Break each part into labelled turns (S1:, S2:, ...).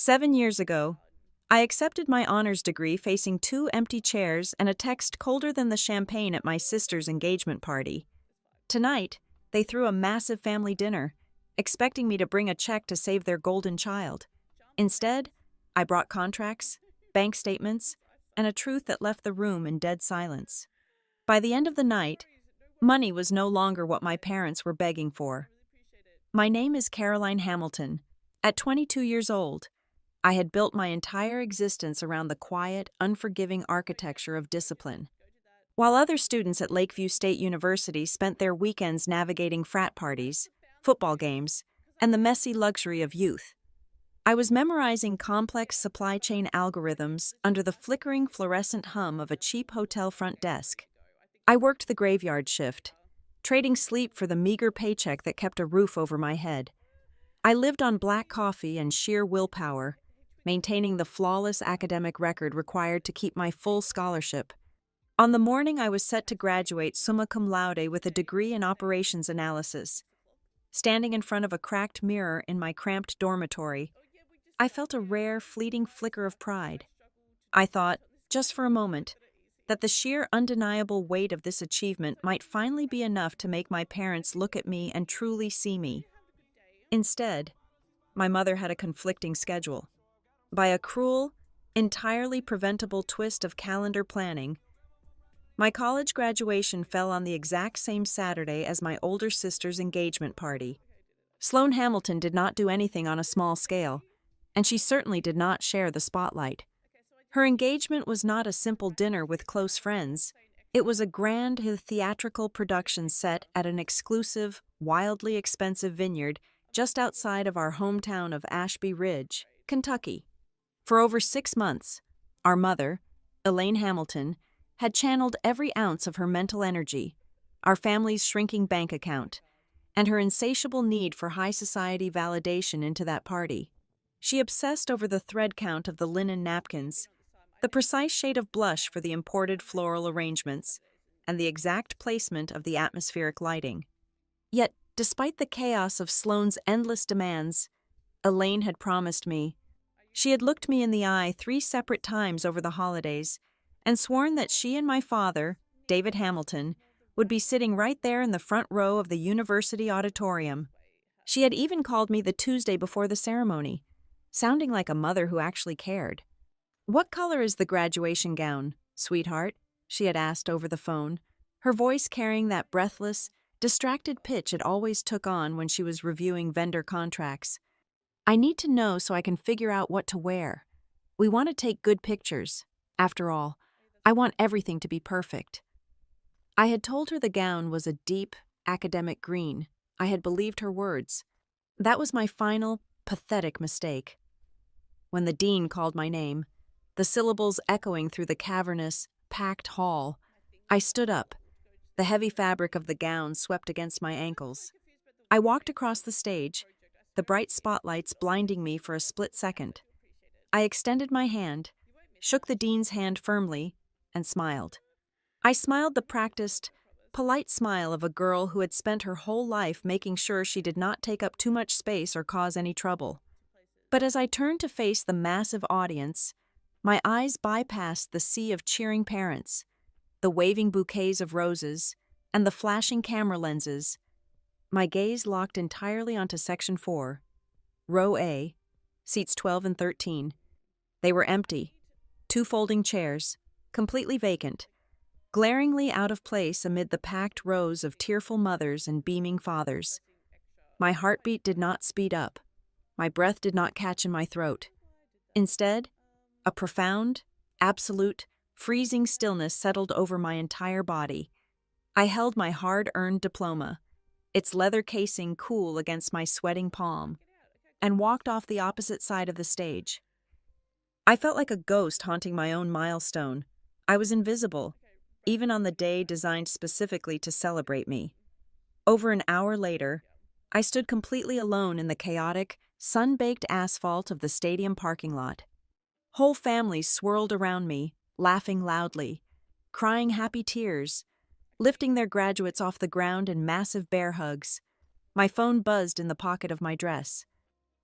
S1: 7 years ago, I accepted my honors degree facing two empty chairs and a text colder than the champagne at my sister's engagement party. Tonight, they threw a massive family dinner, expecting me to bring a check to save their golden child. Instead, I brought contracts, bank statements, and a truth that left the room in dead silence. By the end of the night, money was no longer what my parents were begging for. My name is Caroline Hamilton. At 22 years old, I had built my entire existence around the quiet, unforgiving architecture of discipline. While other students at Lakeview State University spent their weekends navigating frat parties, football games, and the messy luxury of youth, I was memorizing complex supply chain algorithms under the flickering fluorescent hum of a cheap hotel front desk. I worked the graveyard shift, trading sleep for the meager paycheck that kept a roof over my head. I lived on black coffee and sheer willpower, maintaining the flawless academic record required to keep my full scholarship. On the morning I was set to graduate summa cum laude with a degree in operations analysis, standing in front of a cracked mirror in my cramped dormitory, I felt a rare, fleeting flicker of pride. I thought, just for a moment, that the sheer undeniable weight of this achievement might finally be enough to make my parents look at me and truly see me. Instead, my mother had a conflicting schedule. By a cruel, entirely preventable twist of calendar planning, my college graduation fell on the exact same Saturday as my older sister's engagement party. Sloane Hamilton did not do anything on a small scale, and she certainly did not share the spotlight. Her engagement was not a simple dinner with close friends. It was a grand theatrical production set at an exclusive, wildly expensive vineyard just outside of our hometown of Ashby Ridge, Kentucky. For over 6 months, our mother, Elaine Hamilton, had channeled every ounce of her mental energy, our family's shrinking bank account, and her insatiable need for high society validation into that party. She obsessed over the thread count of the linen napkins, the precise shade of blush for the imported floral arrangements, and the exact placement of the atmospheric lighting. Yet, despite the chaos of Sloane's endless demands, Elaine had promised me. She had looked me in the eye 3 separate times over the holidays and sworn that she and my father, David Hamilton, would be sitting right there in the front row of the university auditorium. She had even called me the Tuesday before the ceremony, sounding like a mother who actually cared. "What color is the graduation gown, sweetheart?" she had asked over the phone, her voice carrying that breathless, distracted pitch it always took on when she was reviewing vendor contracts. "I need to know so I can figure out what to wear. We want to take good pictures. After all, I want everything to be perfect." I had told her the gown was a deep, academic green. I had believed her words. That was my final, pathetic mistake. When the dean called my name, the syllables echoing through the cavernous, packed hall, I stood up. The heavy fabric of the gown swept against my ankles. I walked across the stage, the bright spotlights blinding me for a split second. I extended my hand, shook the dean's hand firmly, and smiled. I smiled the practiced, polite smile of a girl who had spent her whole life making sure she did not take up too much space or cause any trouble. But as I turned to face the massive audience, my eyes bypassed the sea of cheering parents, the waving bouquets of roses, and the flashing camera lenses. My gaze locked entirely onto Section 4, Row A, seats 12 and 13. They were empty, 2 folding chairs, completely vacant, glaringly out of place amid the packed rows of tearful mothers and beaming fathers. My heartbeat did not speed up. My breath did not catch in my throat. Instead, a profound, absolute, freezing stillness settled over my entire body. I held my hard-earned diploma, its leather casing cool against my sweating palm, and walked off the opposite side of the stage. I felt like a ghost haunting my own milestone. I was invisible, even on the day designed specifically to celebrate me. Over an hour later, I stood completely alone in the chaotic, sun-baked asphalt of the stadium parking lot. Whole families swirled around me, laughing loudly, crying happy tears, lifting their graduates off the ground in massive bear hugs. My phone buzzed in the pocket of my dress.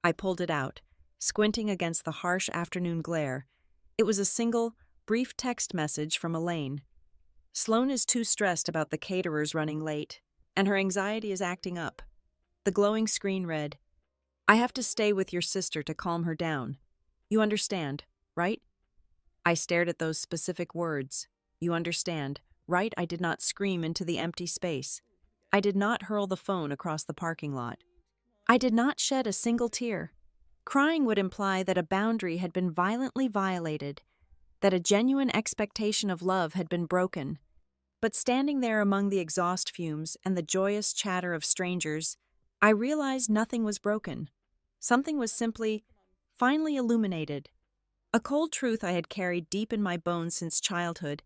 S1: I pulled it out, squinting against the harsh afternoon glare. It was a single, brief text message from Elaine. Sloane is too stressed about the caterers running late, and her anxiety is acting up. The glowing screen read, "I have to stay with your sister to calm her down. You understand, right?" I stared at those specific words. You understand, right? I did not scream into the empty space. I did not hurl the phone across the parking lot. I did not shed a single tear. Crying would imply that a boundary had been violently violated, that a genuine expectation of love had been broken. But standing there among the exhaust fumes and the joyous chatter of strangers, I realized nothing was broken. Something was simply, finally illuminated. A cold truth I had carried deep in my bones since childhood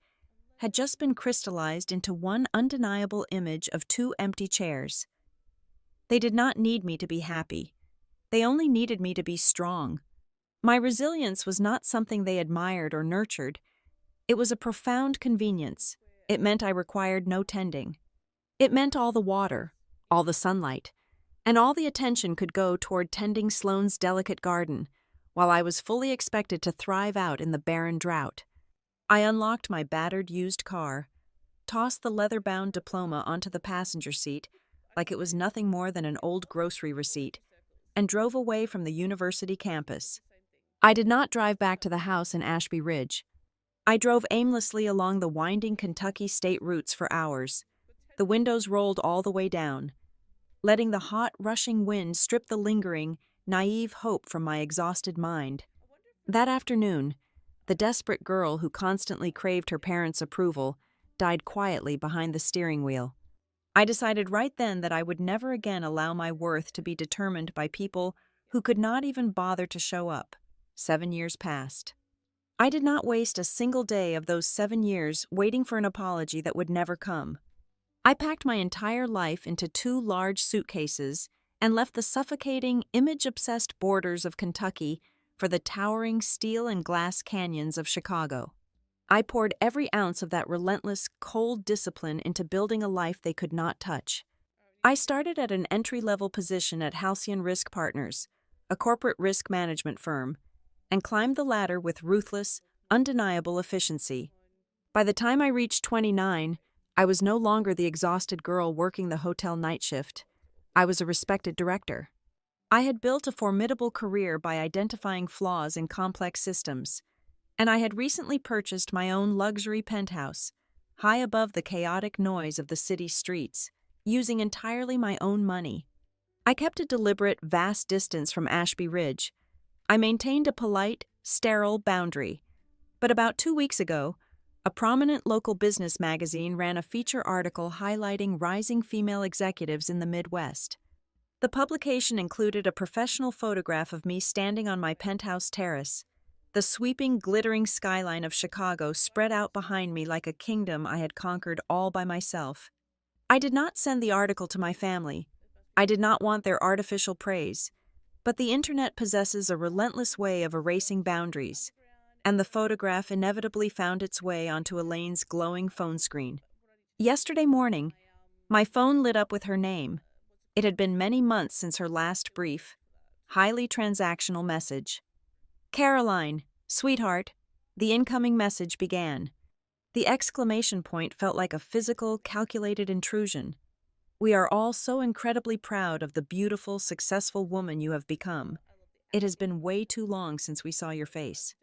S1: had just been crystallized into one undeniable image of two empty chairs. They did not need me to be happy. They only needed me to be strong. My resilience was not something they admired or nurtured. It was a profound convenience. It meant I required no tending. It meant all the water, all the sunlight, and all the attention could go toward tending Sloane's delicate garden, while I was fully expected to thrive out in the barren drought. I unlocked my battered used car, tossed the leather-bound diploma onto the passenger seat like it was nothing more than an old grocery receipt, and drove away from the university campus. I did not drive back to the house in Ashby Ridge. I drove aimlessly along the winding Kentucky state routes for hours. The windows rolled all the way down, letting the hot, rushing wind strip the lingering, naive hope from my exhausted mind. That afternoon, the desperate girl who constantly craved her parents' approval died quietly behind the steering wheel. I decided right then that I would never again allow my worth to be determined by people who could not even bother to show up. 7 years passed. I did not waste a single day of those 7 years waiting for an apology that would never come. I packed my entire life into 2 large suitcases and left the suffocating, image-obsessed borders of Kentucky for the towering steel and glass canyons of Chicago. I poured every ounce of that relentless, cold discipline into building a life they could not touch. I started at an entry-level position at Halcyon Risk Partners, a corporate risk management firm, and climbed the ladder with ruthless, undeniable efficiency. By the time I reached 29, I was no longer the exhausted girl working the hotel night shift. I was a respected director. I had built a formidable career by identifying flaws in complex systems, and I had recently purchased my own luxury penthouse, high above the chaotic noise of the city streets, using entirely my own money. I kept a deliberate, vast distance from Ashby Ridge. I maintained a polite, sterile boundary. But about 2 weeks ago, a prominent local business magazine ran a feature article highlighting rising female executives in the Midwest. The publication included a professional photograph of me standing on my penthouse terrace. The sweeping, glittering skyline of Chicago spread out behind me like a kingdom I had conquered all by myself. I did not send the article to my family. I did not want their artificial praise. But the internet possesses a relentless way of erasing boundaries, and the photograph inevitably found its way onto Elaine's glowing phone screen. Yesterday morning, my phone lit up with her name. It had been many months since her last brief, highly transactional message. "Caroline, sweetheart," the incoming message began. The exclamation point felt like a physical, calculated intrusion. "We are all so incredibly proud of the beautiful, successful woman you have become. It has been way too long since we saw your face.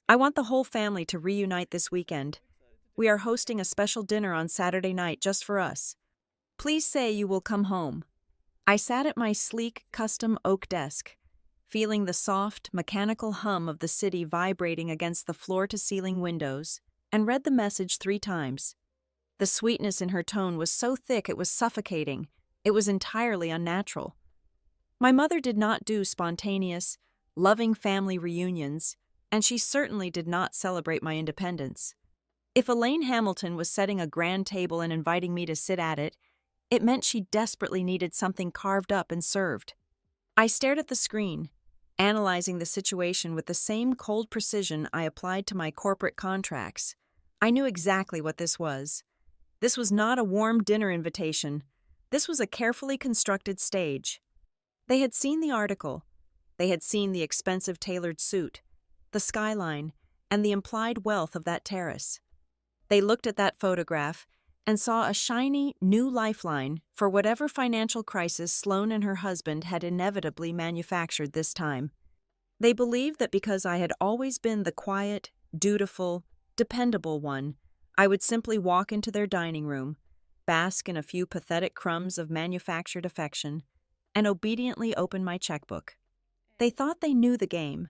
S1: I want the whole family to reunite this weekend. We are hosting a special dinner on Saturday night just for us. Please say you will come home." I sat at my sleek, custom oak desk, feeling the soft, mechanical hum of the city vibrating against the floor-to-ceiling windows, and read the message 3 times. The sweetness in her tone was so thick it was suffocating. It was entirely unnatural. My mother did not do spontaneous, loving family reunions, and she certainly did not celebrate my independence. If Elaine Hamilton was setting a grand table and inviting me to sit at it, it meant she desperately needed something carved up and served. I stared at the screen, analyzing the situation with the same cold precision I applied to my corporate contracts. I knew exactly what this was. This was not a warm dinner invitation. This was a carefully constructed stage. They had seen the article. They had seen the expensive tailored suit, the skyline, and the implied wealth of that terrace. They looked at that photograph and saw a shiny, new lifeline for whatever financial crisis Sloane and her husband had inevitably manufactured this time. They believed that because I had always been the quiet, dutiful, dependable one, I would simply walk into their dining room, bask in a few pathetic crumbs of manufactured affection, and obediently open my checkbook. They thought they knew the game.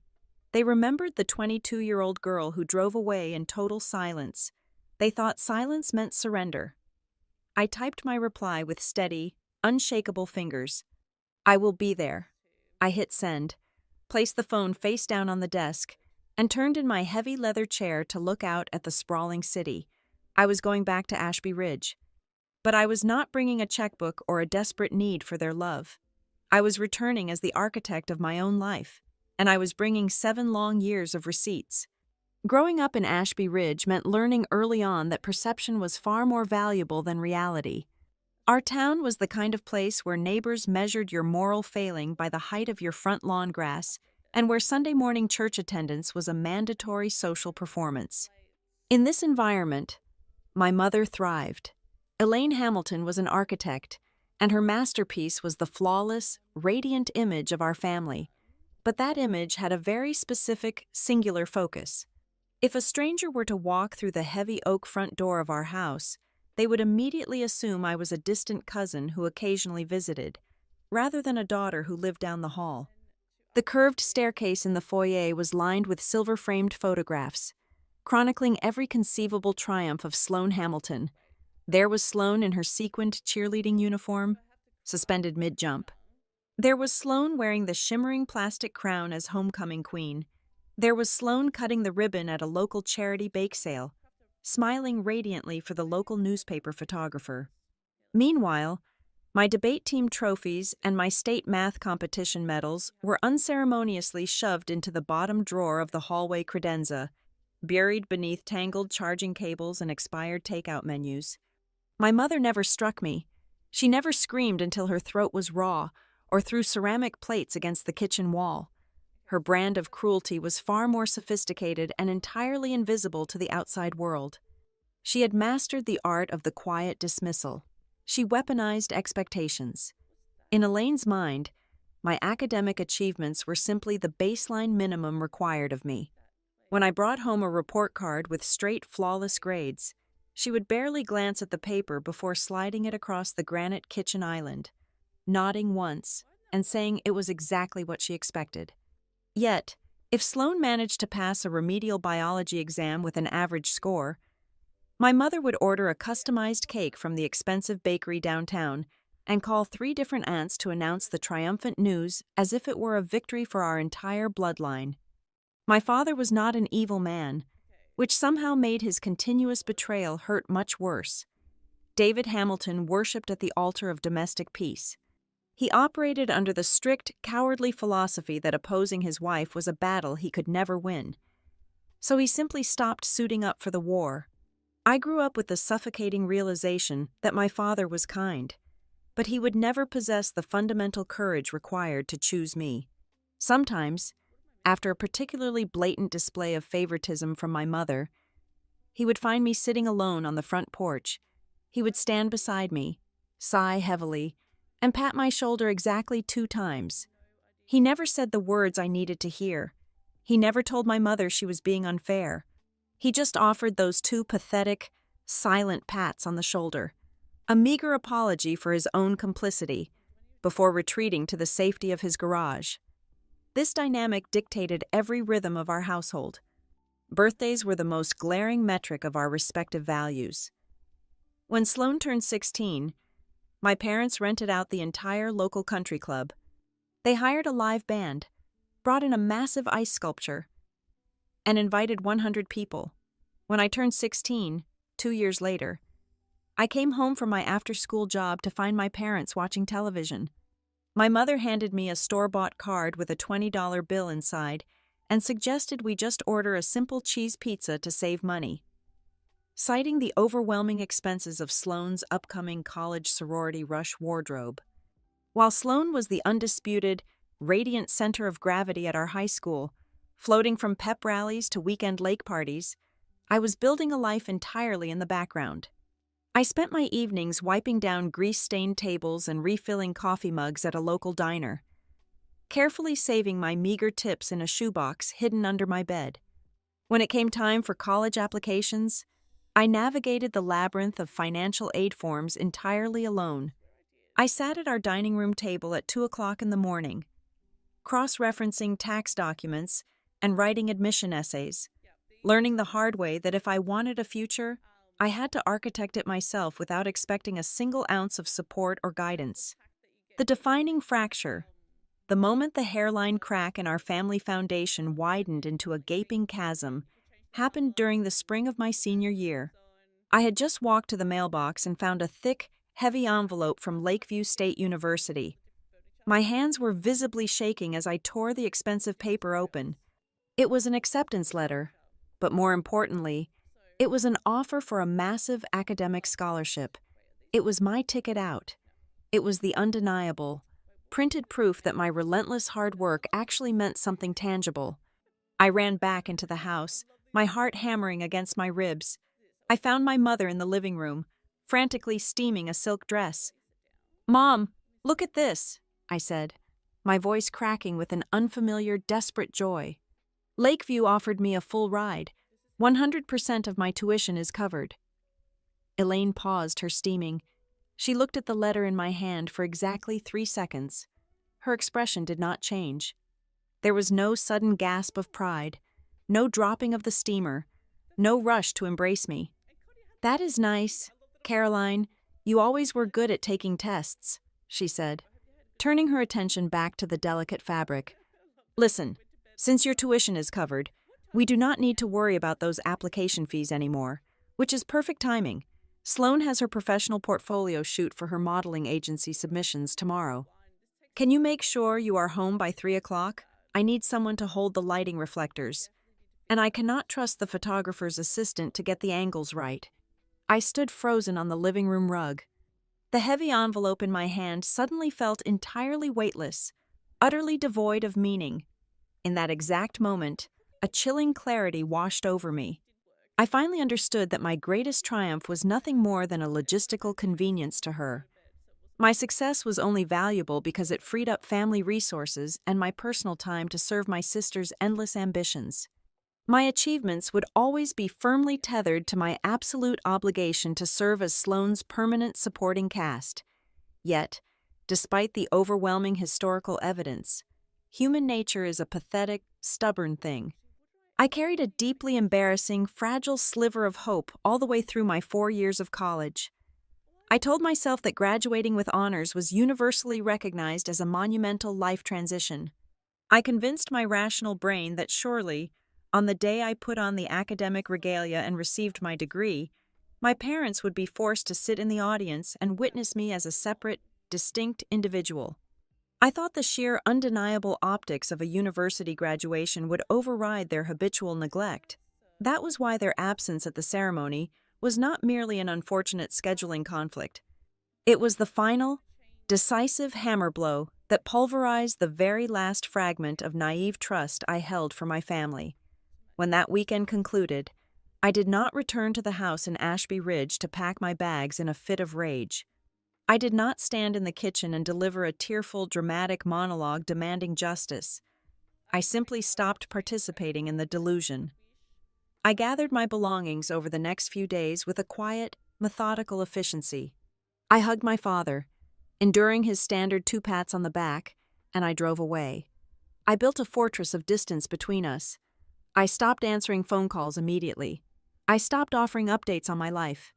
S1: They remembered the 22-year-old girl who drove away in total silence. They thought silence meant surrender. I typed my reply with steady, unshakable fingers. I will be there. I hit send, placed the phone face down on the desk, and turned in my heavy leather chair to look out at the sprawling city. I was going back to Ashby Ridge. But I was not bringing a checkbook or a desperate need for their love. I was returning as the architect of my own life, and I was bringing 7 long years of receipts. Growing up in Ashby Ridge meant learning early on that perception was far more valuable than reality. Our town was the kind of place where neighbors measured your moral failing by the height of your front lawn grass, and where Sunday morning church attendance was a mandatory social performance. In this environment, my mother thrived. Elaine Hamilton was an architect, and her masterpiece was the flawless, radiant image of our family. But that image had a very specific, singular focus. If a stranger were to walk through the heavy oak front door of our house, they would immediately assume I was a distant cousin who occasionally visited, rather than a daughter who lived down the hall. The curved staircase in the foyer was lined with silver-framed photographs, chronicling every conceivable triumph of Sloane Hamilton. There was Sloane in her sequined cheerleading uniform, suspended mid-jump. There was Sloane wearing the shimmering plastic crown as homecoming queen. There was Sloane cutting the ribbon at a local charity bake sale, smiling radiantly for the local newspaper photographer. Meanwhile, my debate team trophies and my state math competition medals were unceremoniously shoved into the bottom drawer of the hallway credenza, buried beneath tangled charging cables and expired takeout menus. My mother never struck me. She never screamed until her throat was raw or threw ceramic plates against the kitchen wall. Her brand of cruelty was far more sophisticated and entirely invisible to the outside world. She had mastered the art of the quiet dismissal. She weaponized expectations. In Elaine's mind, my academic achievements were simply the baseline minimum required of me. When I brought home a report card with straight, flawless grades, she would barely glance at the paper before sliding it across the granite kitchen island, nodding once and saying it was exactly what she expected. Yet, if Sloane managed to pass a remedial biology exam with an average score, my mother would order a customized cake from the expensive bakery downtown and call 3 different aunts to announce the triumphant news as if it were a victory for our entire bloodline. My father was not an evil man, which somehow made his continuous betrayal hurt much worse. David Hamilton worshipped at the altar of domestic peace. He operated under the strict, cowardly philosophy that opposing his wife was a battle he could never win. So he simply stopped suiting up for the war. I grew up with the suffocating realization that my father was kind, but he would never possess the fundamental courage required to choose me. Sometimes, after a particularly blatant display of favoritism from my mother, he would find me sitting alone on the front porch. He would stand beside me, sigh heavily, and pat my shoulder exactly 2 times. He never said the words I needed to hear. He never told my mother she was being unfair. He just offered those 2 pathetic, silent pats on the shoulder, a meager apology for his own complicity, before retreating to the safety of his garage. This dynamic dictated every rhythm of our household. Birthdays were the most glaring metric of our respective values. When Sloane turned 16, my parents rented out the entire local country club. They hired a live band, brought in a massive ice sculpture, and invited 100 people. When I turned 16, 2 years later, I came home from my after-school job to find my parents watching television. My mother handed me a store-bought card with a $20 bill inside and suggested we just order a simple cheese pizza to save money. Citing the overwhelming expenses of Sloane's upcoming college sorority rush wardrobe. While Sloane was the undisputed, radiant center of gravity at our high school, floating from pep rallies to weekend lake parties. I was building a life entirely in the background. I spent my evenings wiping down grease-stained tables and refilling coffee mugs at a local diner, carefully saving my meager tips in a shoebox hidden under my bed. When it came time for college applications, I navigated the labyrinth of financial aid forms entirely alone. I sat at our dining room table at 2 o'clock in the morning, cross-referencing tax documents and writing admission essays, learning the hard way that if I wanted a future, I had to architect it myself without expecting a single ounce of support or guidance. The defining fracture, the moment the hairline crack in our family foundation widened into a gaping chasm, happened during the spring of my senior year. I had just walked to the mailbox and found a thick, heavy envelope from Lakeview State University. My hands were visibly shaking as I tore the expensive paper open. It was an acceptance letter, but more importantly, it was an offer for a massive academic scholarship. It was my ticket out. It was the undeniable, printed proof that my relentless hard work actually meant something tangible. I ran back into the house, my heart hammering against my ribs. I found my mother in the living room, frantically steaming a silk dress. "Mom, look at this," I said, my voice cracking with an unfamiliar, desperate joy. "Lakeview offered me a full ride. 100% of my tuition is covered." Elaine paused her steaming. She looked at the letter in my hand for exactly 3 seconds. Her expression did not change. There was no sudden gasp of pride, no dropping of the steamer, no rush to embrace me. "That is nice. Caroline, you always were good at taking tests," she said, turning her attention back to the delicate fabric. "Listen, since your tuition is covered, we do not need to worry about those application fees anymore, which is perfect timing. Sloan has her professional portfolio shoot for her modeling agency submissions tomorrow. Can you make sure you are home by 3 o'clock? I need someone to hold the lighting reflectors, and I cannot trust the photographer's assistant to get the angles right." I stood frozen on the living room rug. The heavy envelope in my hand suddenly felt entirely weightless, utterly devoid of meaning. In that exact moment, a chilling clarity washed over me. I finally understood that my greatest triumph was nothing more than a logistical convenience to her. My success was only valuable because it freed up family resources and my personal time to serve my sister's endless ambitions. My achievements would always be firmly tethered to my absolute obligation to serve as Sloane's permanent supporting cast. Yet, despite the overwhelming historical evidence, human nature is a pathetic, stubborn thing. I carried a deeply embarrassing, fragile sliver of hope all the way through my 4 years of college. I told myself that graduating with honors was universally recognized as a monumental life transition. I convinced my rational brain that surely, on the day I put on the academic regalia and received my degree, my parents would be forced to sit in the audience and witness me as a separate, distinct individual. I thought the sheer undeniable optics of a university graduation would override their habitual neglect. That was why their absence at the ceremony was not merely an unfortunate scheduling conflict. It was the final, decisive hammer blow that pulverized the very last fragment of naive trust I held for my family. When that weekend concluded, I did not return to the house in Ashby Ridge to pack my bags in a fit of rage. I did not stand in the kitchen and deliver a tearful, dramatic monologue demanding justice. I simply stopped participating in the delusion. I gathered my belongings over the next few days with a quiet, methodical efficiency. I hugged my father, enduring his standard 2 pats on the back, and I drove away. I built a fortress of distance between us. I stopped answering phone calls immediately. I stopped offering updates on my life.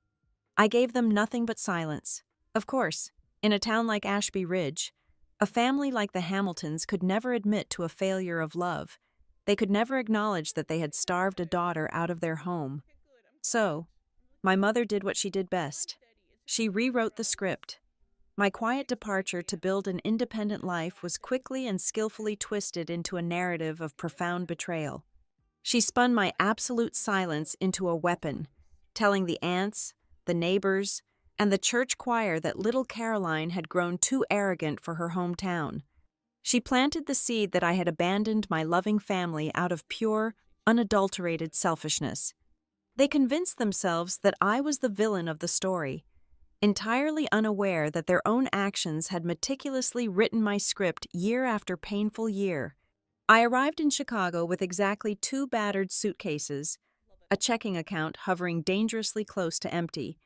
S1: I gave them nothing but silence. Of course, in a town like Ashby Ridge, a family like the Hamiltons could never admit to a failure of love. They could never acknowledge that they had starved a daughter out of their home. So, my mother did what she did best. She rewrote the script. My quiet departure to build an independent life was quickly and skillfully twisted into a narrative of profound betrayal. She spun my absolute silence into a weapon, telling the aunts, the neighbors, and the church choir that little Caroline had grown too arrogant for her hometown. She planted the seed that I had abandoned my loving family out of pure, unadulterated selfishness. They convinced themselves that I was the villain of the story, entirely unaware that their own actions had meticulously written my script year after painful year. I arrived in Chicago with exactly 2 battered suitcases, a checking account hovering dangerously close to empty,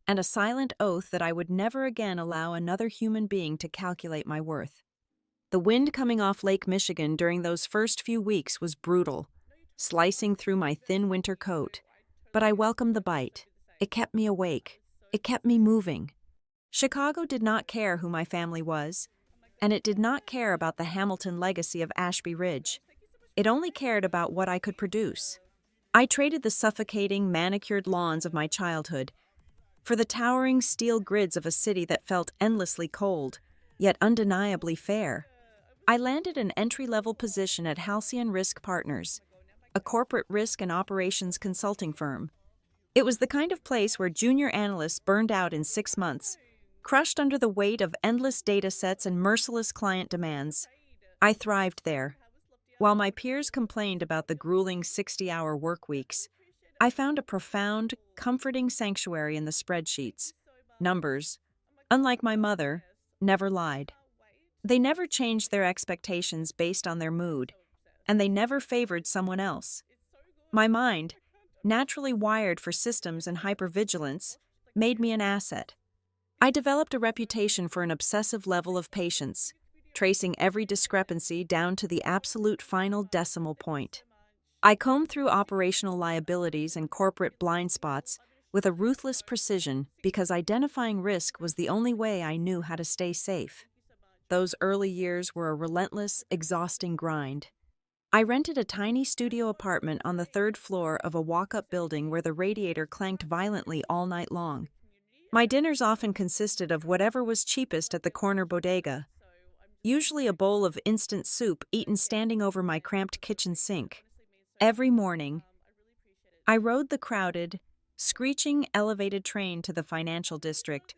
S1: and a silent oath that I would never again allow another human being to calculate my worth. The wind coming off Lake Michigan during those first few weeks was brutal, slicing through my thin winter coat, but I welcomed the bite. It kept me awake. It kept me moving. Chicago did not care who my family was, and it did not care about the Hamilton legacy of Ashby Ridge. It only cared about what I could produce. I traded the suffocating, manicured lawns of my childhood for the towering steel grids of a city that felt endlessly cold, yet undeniably fair. I landed an entry-level position at Halcyon Risk Partners, a corporate risk and operations consulting firm. It was the kind of place where junior analysts burned out in 6 months, crushed under the weight of endless data sets and merciless client demands. I thrived there. While my peers complained about the grueling 60-hour work weeks, I found a profound, comforting sanctuary in the spreadsheets. Numbers, unlike my mother, never lied. They never changed their expectations based on their mood, and they never favored someone else. My mind, naturally wired for systems and hypervigilance, made me an asset. I developed a reputation for an obsessive level of patience, tracing every discrepancy down to the absolute final decimal point. I combed through operational liabilities and corporate blind spots with a ruthless precision because identifying risk was the only way I knew how to stay safe. Those early years were a relentless, exhausting grind. I rented a tiny studio apartment on the 3rd floor of a walk-up building where the radiator clanked violently all night long. My dinners often consisted of whatever was cheapest at the corner bodega, usually a bowl of instant soup eaten standing over my cramped kitchen sink. Every morning, I rode the crowded, screeching elevated train to the financial district,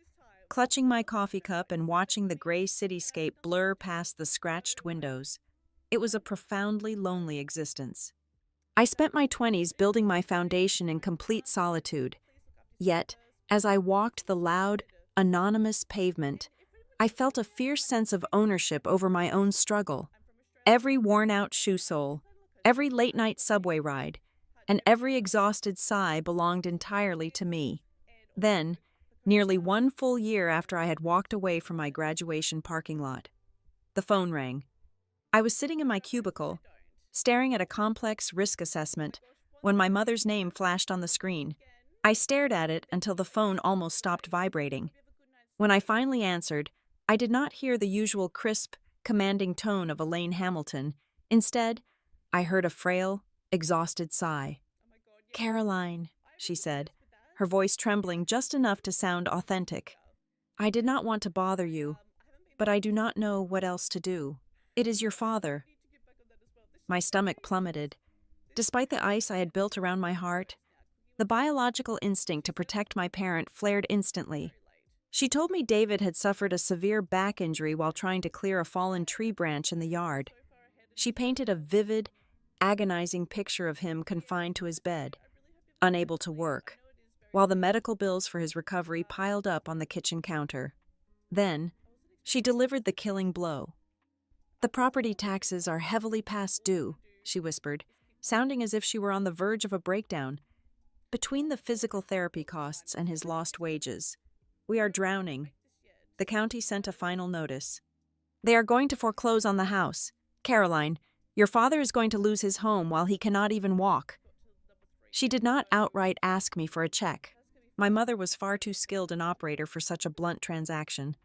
S1: clutching my coffee cup and watching the gray cityscape blur past the scratched windows. It was a profoundly lonely existence. I spent my 20s building my foundation in complete solitude. Yet, as I walked the loud, anonymous pavement, I felt a fierce sense of ownership over my own struggle. Every worn-out shoe sole, every late-night subway ride, and every exhausted sigh belonged entirely to me. Then, nearly 1 full year after I had walked away from my graduation parking lot, the phone rang. I was sitting in my cubicle, staring at a complex risk assessment, when my mother's name flashed on the screen. I stared at it until the phone almost stopped vibrating. When I finally answered, I did not hear the usual crisp, commanding tone of Elaine Hamilton. Instead, I heard a frail, exhausted sigh. "Caroline," she said, her voice trembling just enough to sound authentic. "I did not want to bother you, but I do not know what else to do. It is your father." My stomach plummeted. Despite the ice I had built around my heart, the biological instinct to protect my parent flared instantly. She told me David had suffered a severe back injury while trying to clear a fallen tree branch in the yard. She painted a vivid, agonizing picture of him confined to his bed, unable to work, while the medical bills for his recovery piled up on the kitchen counter. Then, she delivered the killing blow. "The property taxes are heavily past due," she whispered, sounding as if she were on the verge of a breakdown. "Between the physical therapy costs and his lost wages, we are drowning." The county sent a final notice. "They are going to foreclose on the house. Caroline, your father is going to lose his home while he cannot even walk." She did not outright ask me for a check. My mother was far too skilled an operator for such a blunt transaction.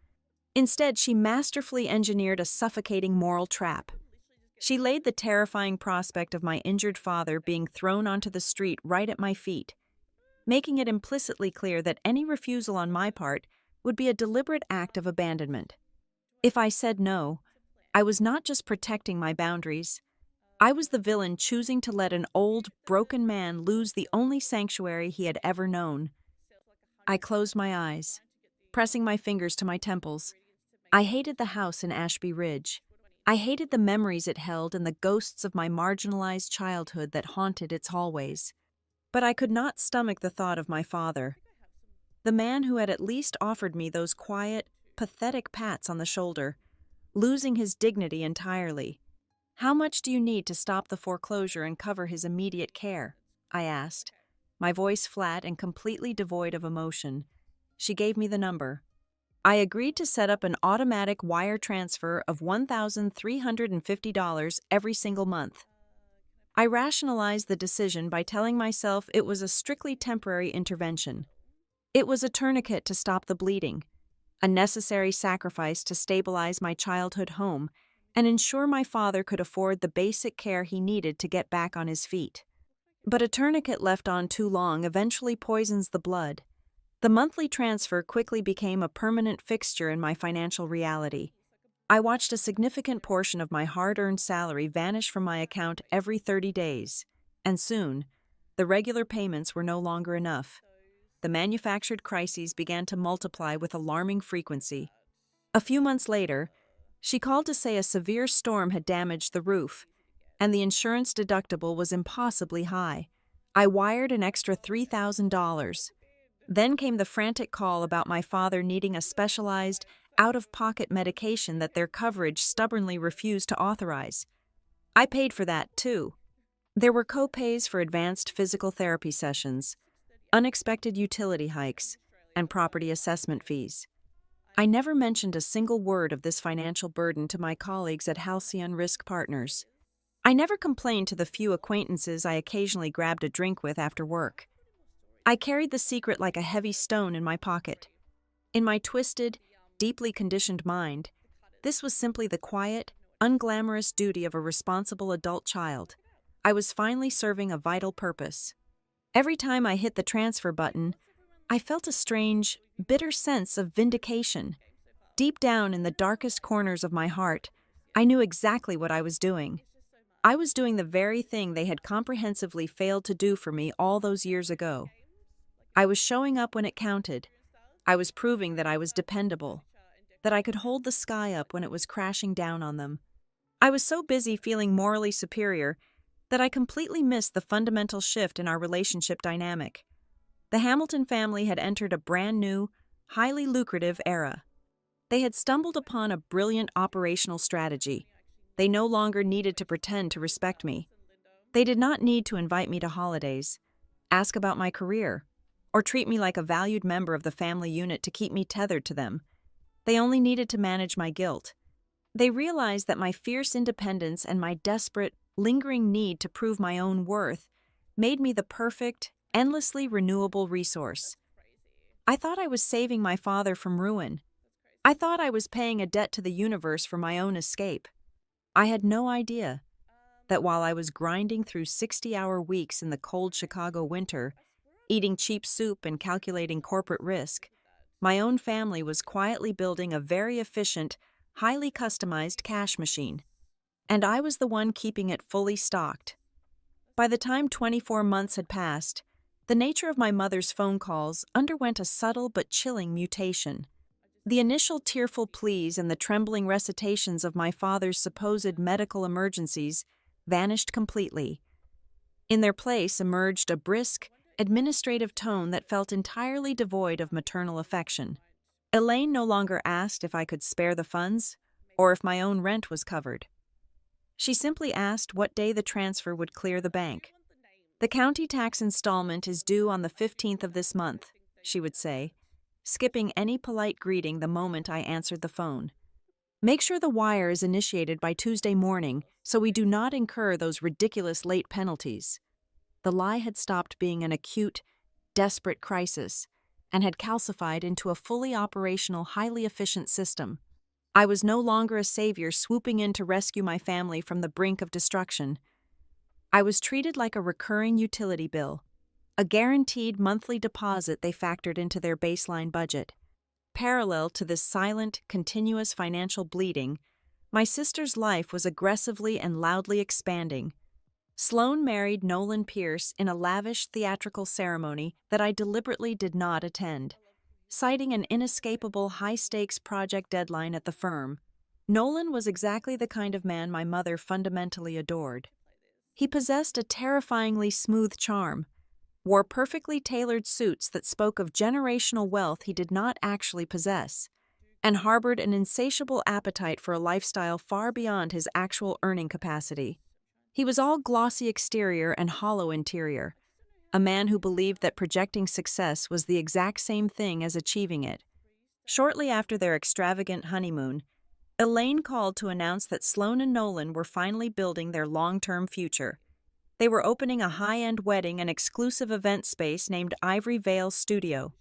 S1: Instead, she masterfully engineered a suffocating moral trap. She laid the terrifying prospect of my injured father being thrown onto the street right at my feet, making it implicitly clear that any refusal on my part would be a deliberate act of abandonment. If I said no, I was not just protecting my boundaries. I was the villain choosing to let an old, broken man lose the only sanctuary he had ever known. I closed my eyes, pressing my fingers to my temples. I hated the house in Ashby Ridge. I hated the memories it held and the ghosts of my marginalized childhood that haunted its hallways. But I could not stomach the thought of my father, the man who had at least offered me those quiet, pathetic pats on the shoulder, losing his dignity entirely. "How much do you need to stop the foreclosure and cover his immediate care?" I asked, my voice flat and completely devoid of emotion. She gave me the number. I agreed to set up an automatic wire transfer of $1,350 every single month. I rationalized the decision by telling myself it was a strictly temporary intervention. It was a tourniquet to stop the bleeding, a necessary sacrifice to stabilize my childhood home and ensure my father could afford the basic care he needed to get back on his feet. But a tourniquet left on too long eventually poisons the blood. The monthly transfer quickly became a permanent fixture in my financial reality. I watched a significant portion of my hard-earned salary vanish from my account every 30 days, and soon, the regular payments were no longer enough. The manufactured crises began to multiply with alarming frequency. A few months later, she called to say a severe storm had damaged the roof, and the insurance deductible was impossibly high. I wired an extra $3,000. Then came the frantic call about my father needing a specialized, out-of-pocket medication that their coverage stubbornly refused to authorize. I paid for that, too. There were co-pays for advanced physical therapy sessions, unexpected utility hikes, and property assessment fees. I never mentioned a single word of this financial burden to my colleagues at Halcyon Risk Partners. I never complained to the few acquaintances I occasionally grabbed a drink with after work. I carried the secret like a heavy stone in my pocket. In my twisted, deeply conditioned mind, this was simply the quiet, unglamorous duty of a responsible adult child. I was finally serving a vital purpose. Every time I hit the transfer button, I felt a strange, bitter sense of vindication. Deep down in the darkest corners of my heart, I knew exactly what I was doing. I was doing the very thing they had comprehensively failed to do for me all those years ago. I was showing up when it counted. I was proving that I was dependable, that I could hold the sky up when it was crashing down on them. I was so busy feeling morally superior that I completely missed the fundamental shift in our relationship dynamic. The Hamilton family had entered a brand new, highly lucrative era. They had stumbled upon a brilliant operational strategy. They no longer needed to pretend to respect me. They did not need to invite me to holidays, ask about my career, or treat me like a valued member of the family unit to keep me tethered to them. They only needed to manage my guilt. They realized that my fierce independence and my desperate, lingering need to prove my own worth made me the perfect, endlessly renewable resource. I thought I was saving my father from ruin. I thought I was paying a debt to the universe for my own escape. I had no idea that while I was grinding through 60-hour weeks in the cold Chicago winter, eating cheap soup and calculating corporate risk, my own family was quietly building a very efficient, highly customized cash machine. And I was the one keeping it fully stocked. By the time 24 months had passed, the nature of my mother's phone calls underwent a subtle but chilling mutation. The initial tearful pleas and the trembling recitations of my father's supposed medical emergencies vanished completely. In their place emerged a brisk, administrative tone that felt entirely devoid of maternal affection. Elaine no longer asked if I could spare the funds or if my own rent was covered. She simply asked what day the transfer would clear the bank. "The county tax installment is due on the 15th of this month," she would say, skipping any polite greeting the moment I answered the phone. "Make sure the wire is initiated by Tuesday morning so we do not incur those ridiculous late penalties." The lie had stopped being an acute, desperate crisis and had calcified into a fully operational, highly efficient system. I was no longer a savior swooping in to rescue my family from the brink of destruction. I was treated like a recurring utility bill, a guaranteed monthly deposit they factored into their baseline budget. Parallel to this silent, continuous financial bleeding, my sister's life was aggressively and loudly expanding. Sloane married Nolan Pierce in a lavish theatrical ceremony that I deliberately did not attend, citing an inescapable high-stakes project deadline at the firm. Nolan was exactly the kind of man my mother fundamentally adored. He possessed a terrifyingly smooth charm, wore perfectly tailored suits that spoke of generational wealth he did not actually possess, and harbored an insatiable appetite for a lifestyle far beyond his actual earning capacity. He was all glossy exterior and hollow interior, a man who believed that projecting success was the exact same thing as achieving it. Shortly after their extravagant honeymoon, Elaine called to announce that Sloane and Nolan were finally building their long-term future. They were opening a high-end wedding and exclusive event space named Ivory Vale Studio.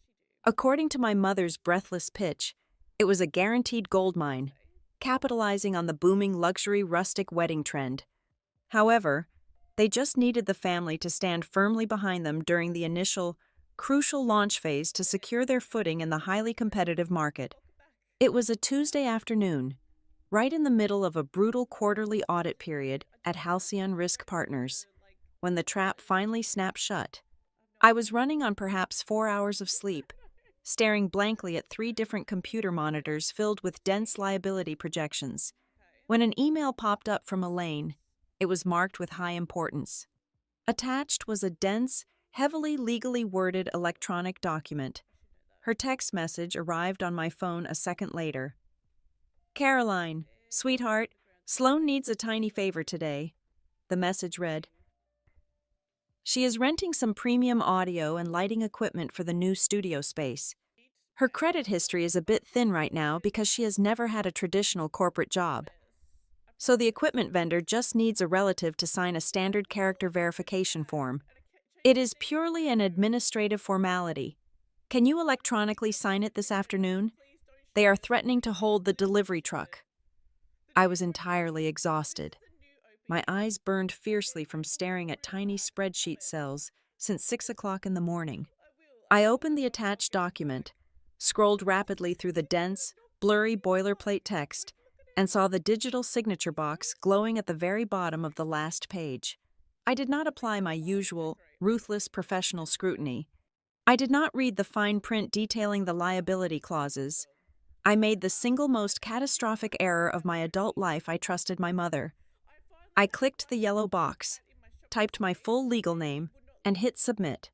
S1: According to my mother's breathless pitch, it was a guaranteed goldmine, capitalizing on the booming luxury rustic wedding trend. However, they just needed the family to stand firmly behind them during the initial, crucial launch phase to secure their footing in the highly competitive market. It was a Tuesday afternoon, right in the middle of a brutal quarterly audit period at Halcyon Risk Partners, when the trap finally snapped shut. I was running on perhaps 4 hours of sleep, staring blankly at 3 different computer monitors filled with dense liability projections, when an email popped up from Elaine. It was marked with high importance. Attached was a dense, heavily legally worded electronic document. Her text message arrived on my phone a second later. "Caroline, sweetheart, Sloane needs a tiny favor today." The message read, "She is renting some premium audio and lighting equipment for the new studio space. Her credit history is a bit thin right now because she has never had a traditional corporate job. So the equipment vendor just needs a relative to sign a standard character verification form. It is purely an administrative formality. Can you electronically sign it this afternoon? They are threatening to hold the delivery truck." I was entirely exhausted. My eyes burned fiercely from staring at tiny spreadsheet cells since 6 o'clock in the morning. I opened the attached document, scrolled rapidly through the dense, blurry boilerplate text, and saw the digital signature box glowing at the very bottom of the last page. I did not apply my usual, ruthless professional scrutiny. I did not read the fine print detailing the liability clauses. I made the single most catastrophic error of my adult life. I trusted my mother. I clicked the yellow box, typed my full legal name, and hit submit.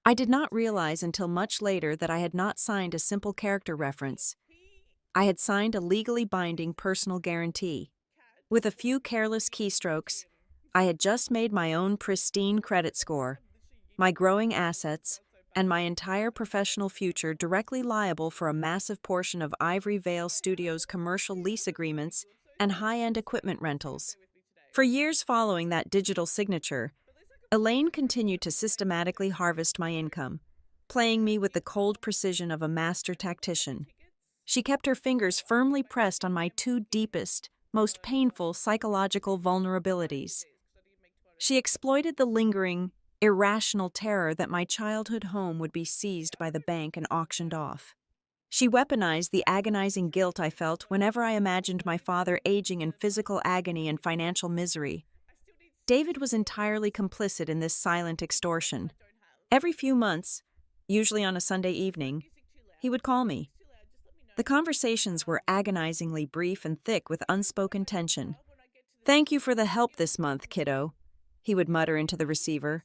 S1: I did not realize until much later that I had not signed a simple character reference. I had signed a legally binding personal guarantee. With a few careless keystrokes, I had just made my own pristine credit score, my growing assets, and my entire professional future directly liable for a massive portion of Ivory Vale Studios' commercial lease agreements and high-end equipment rentals. For years following that digital signature, Elaine continued to systematically harvest my income, playing me with the cold precision of a master tactician. She kept her fingers firmly pressed on my 2 deepest, most painful psychological vulnerabilities. She exploited the lingering, irrational terror that my childhood home would be seized by the bank and auctioned off. She weaponized the agonizing guilt I felt whenever I imagined my father aging in physical agony and financial misery. David was entirely complicit in this silent extortion. Every few months, usually on a Sunday evening, he would call me. The conversations were agonizingly brief and thick with unspoken tension. "Thank you for the help this month, kiddo," he would mutter into the receiver,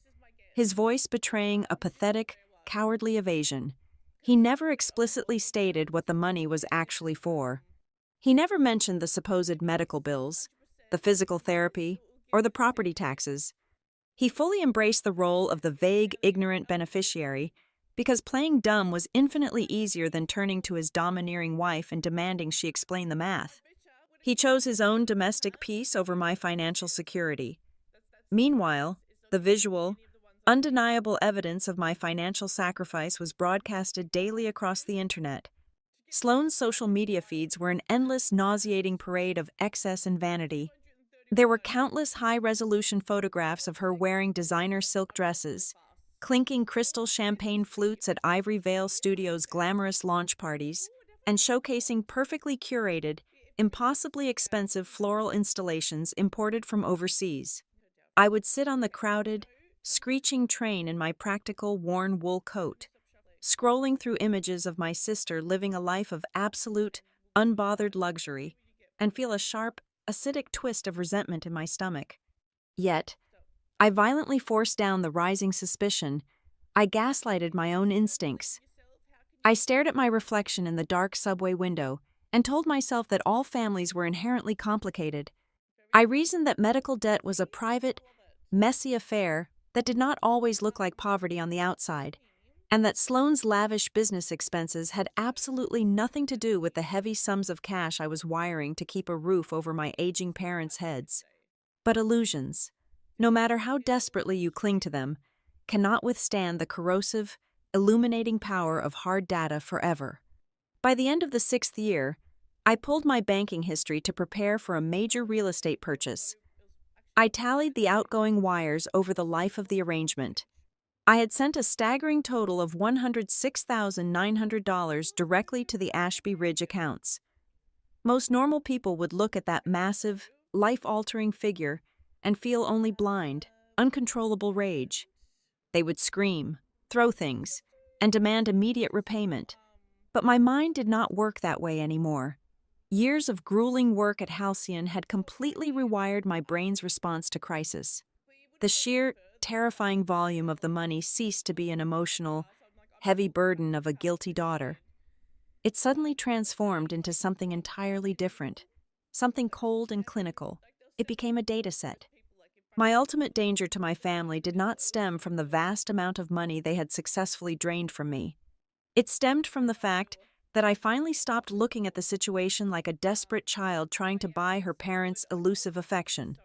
S1: his voice betraying a pathetic, cowardly evasion. He never explicitly stated what the money was actually for. He never mentioned the supposed medical bills, the physical therapy, or the property taxes. He fully embraced the role of the vague, ignorant beneficiary because playing dumb was infinitely easier than turning to his domineering wife and demanding she explain the math. He chose his own domestic peace over my financial security. Meanwhile, the visual, undeniable evidence of my financial sacrifice was broadcasted daily across the internet. Sloane's social media feeds were an endless, nauseating parade of excess and vanity. There were countless high-resolution photographs of her wearing designer silk dresses, clinking crystal champagne flutes at Ivory Vale Studios' glamorous launch parties, and showcasing perfectly curated, impossibly expensive floral installations imported from overseas. I would sit on the crowded, screeching train in my practical, worn wool coat, scrolling through images of my sister living a life of absolute, unbothered luxury, and feel a sharp, acidic twist of resentment in my stomach. Yet, I violently forced down the rising suspicion. I gaslighted my own instincts. I stared at my reflection in the dark subway window and told myself that all families were inherently complicated. I reasoned that medical debt was a private, messy affair that did not always look like poverty on the outside, and that Sloane's lavish business expenses had absolutely nothing to do with the heavy sums of cash I was wiring to keep a roof over my aging parents' heads. But illusions, no matter how desperately you cling to them, cannot withstand the corrosive, illuminating power of hard data forever. By the end of the 6th year, I pulled my banking history to prepare for a major real estate purchase. I tallied the outgoing wires over the life of the arrangement. I had sent a staggering total of $106,900 directly to the Ashby Ridge accounts. Most normal people would look at that massive, life-altering figure and feel only blind, uncontrollable rage. They would scream, throw things, and demand immediate repayment. But my mind did not work that way anymore. Years of grueling work at Halcyon had completely rewired my brain's response to crisis. The sheer, terrifying volume of the money ceased to be an emotional, heavy burden of a guilty daughter. It suddenly transformed into something entirely different, something cold and clinical. It became a data set. My ultimate danger to my family did not stem from the vast amount of money they had successfully drained from me. It stemmed from the fact that I finally stopped looking at the situation like a desperate child trying to buy her parents' elusive affection.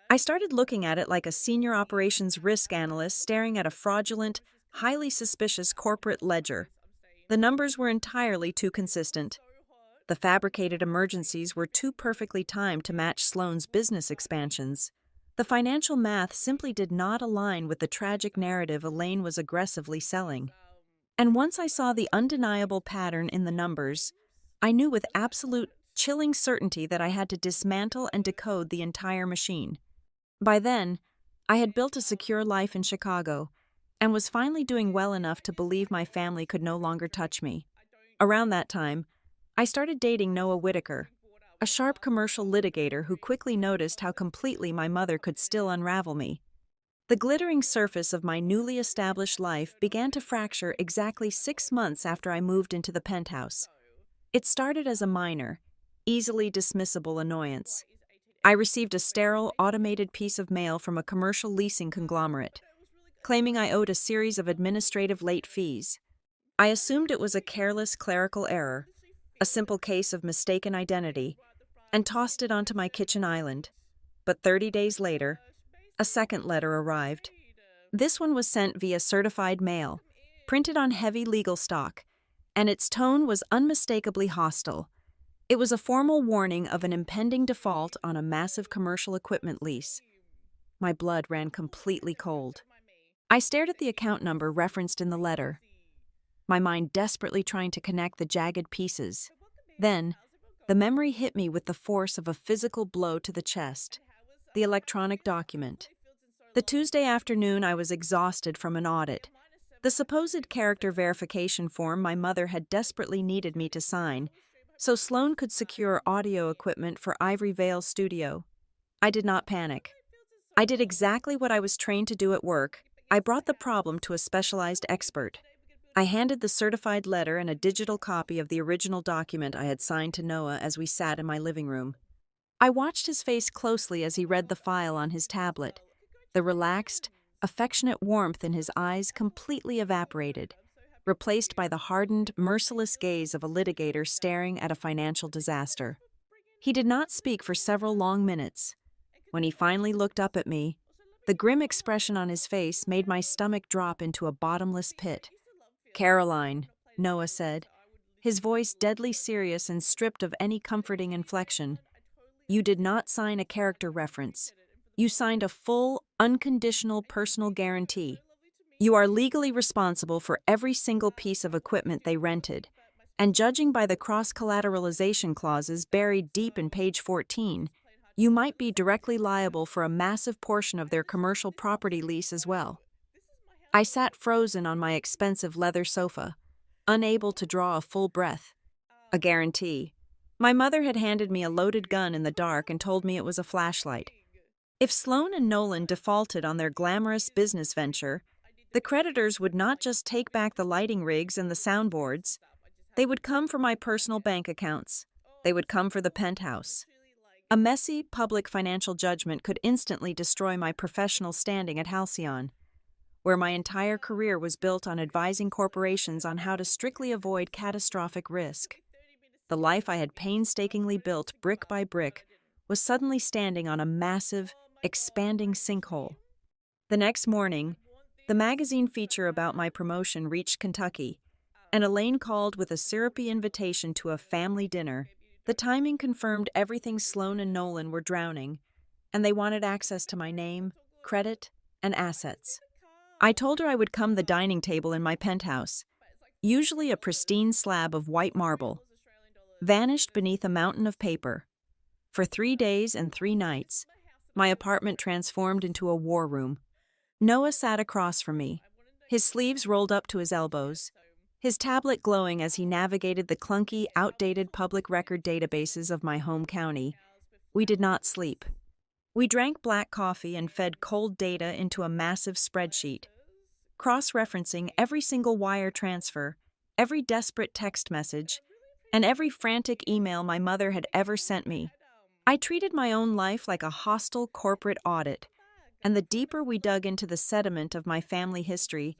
S1: I started looking at it like a senior operations risk analyst staring at a fraudulent, highly suspicious corporate ledger. The numbers were entirely too consistent. The fabricated emergencies were too perfectly timed to match Sloane's business expansions. The financial math simply did not align with the tragic narrative Elaine was aggressively selling. And once I saw the undeniable pattern in the numbers, I knew with absolute, chilling certainty that I had to dismantle and decode the entire machine. By then, I had built a secure life in Chicago and was finally doing well enough to believe my family could no longer touch me. Around that time, I started dating Noah Whitaker, a sharp commercial litigator who quickly noticed how completely my mother could still unravel me. The glittering surface of my newly established life began to fracture exactly 6 months after I moved into the penthouse. It started as a minor, easily dismissible annoyance. I received a sterile, automated piece of mail from a commercial leasing conglomerate, claiming I owed a series of administrative late fees. I assumed it was a careless clerical error, a simple case of mistaken identity, and tossed it onto my kitchen island. But 30 days later, a second letter arrived. This one was sent via certified mail, printed on heavy legal stock, and its tone was unmistakably hostile. It was a formal warning of an impending default on a massive commercial equipment lease. My blood ran completely cold. I stared at the account number referenced in the letter, my mind desperately trying to connect the jagged pieces. Then, the memory hit me with the force of a physical blow to the chest. The electronic document. The Tuesday afternoon, I was exhausted from an audit. The supposed character verification form my mother had desperately needed me to sign, so Sloane could secure audio equipment for Ivory Vale Studio. I did not panic. I did exactly what I was trained to do at work. I brought the problem to a specialized expert. I handed the certified letter and a digital copy of the original document I had signed to Noah as we sat in my living room. I watched his face closely as he read the file on his tablet. The relaxed, affectionate warmth in his eyes completely evaporated, replaced by the hardened, merciless gaze of a litigator staring at a financial disaster. He did not speak for several long minutes. When he finally looked up at me, the grim expression on his face made my stomach drop into a bottomless pit. "Caroline," Noah said, his voice deadly serious and stripped of any comforting inflection, "you did not sign a character reference. You signed a full, unconditional personal guarantee. You are legally responsible for every single piece of equipment they rented, and judging by the cross-collateralization clauses buried deep in page 14, you might be directly liable for a massive portion of their commercial property lease as well." I sat frozen on my expensive leather sofa, unable to draw a full breath. A guarantee. My mother had handed me a loaded gun in the dark and told me it was a flashlight. If Sloan and Nolan defaulted on their glamorous business venture, the creditors would not just take back the lighting rigs and the soundboards, they would come for my personal bank accounts. They would come for the penthouse. A messy, public financial judgment could instantly destroy my professional standing at Halcyon, where my entire career was built on advising corporations on how to strictly avoid catastrophic risk. The life I had painstakingly built brick by brick was suddenly standing on a massive, expanding sinkhole. The next morning, the magazine feature about my promotion reached Kentucky, and Elaine called with a syrupy invitation to a family dinner. The timing confirmed everything Sloan and Nolan were drowning, and they wanted access to my name, credit, and assets. I told her I would come the dining table in my penthouse, usually a pristine slab of white marble, vanished beneath a mountain of paper. For 3 days and 3 nights, my apartment transformed into a war room. Noah sat across from me, his sleeves rolled up to his elbows, his tablet glowing as he navigated the clunky, outdated public record databases of my home county. We did not sleep. We drank black coffee and fed cold data into a massive spreadsheet, cross-referencing every single wire transfer, every desperate text message, and every frantic email my mother had ever sent me. I treated my own life like a hostile corporate audit, and the deeper we dug into the sediment of my family history,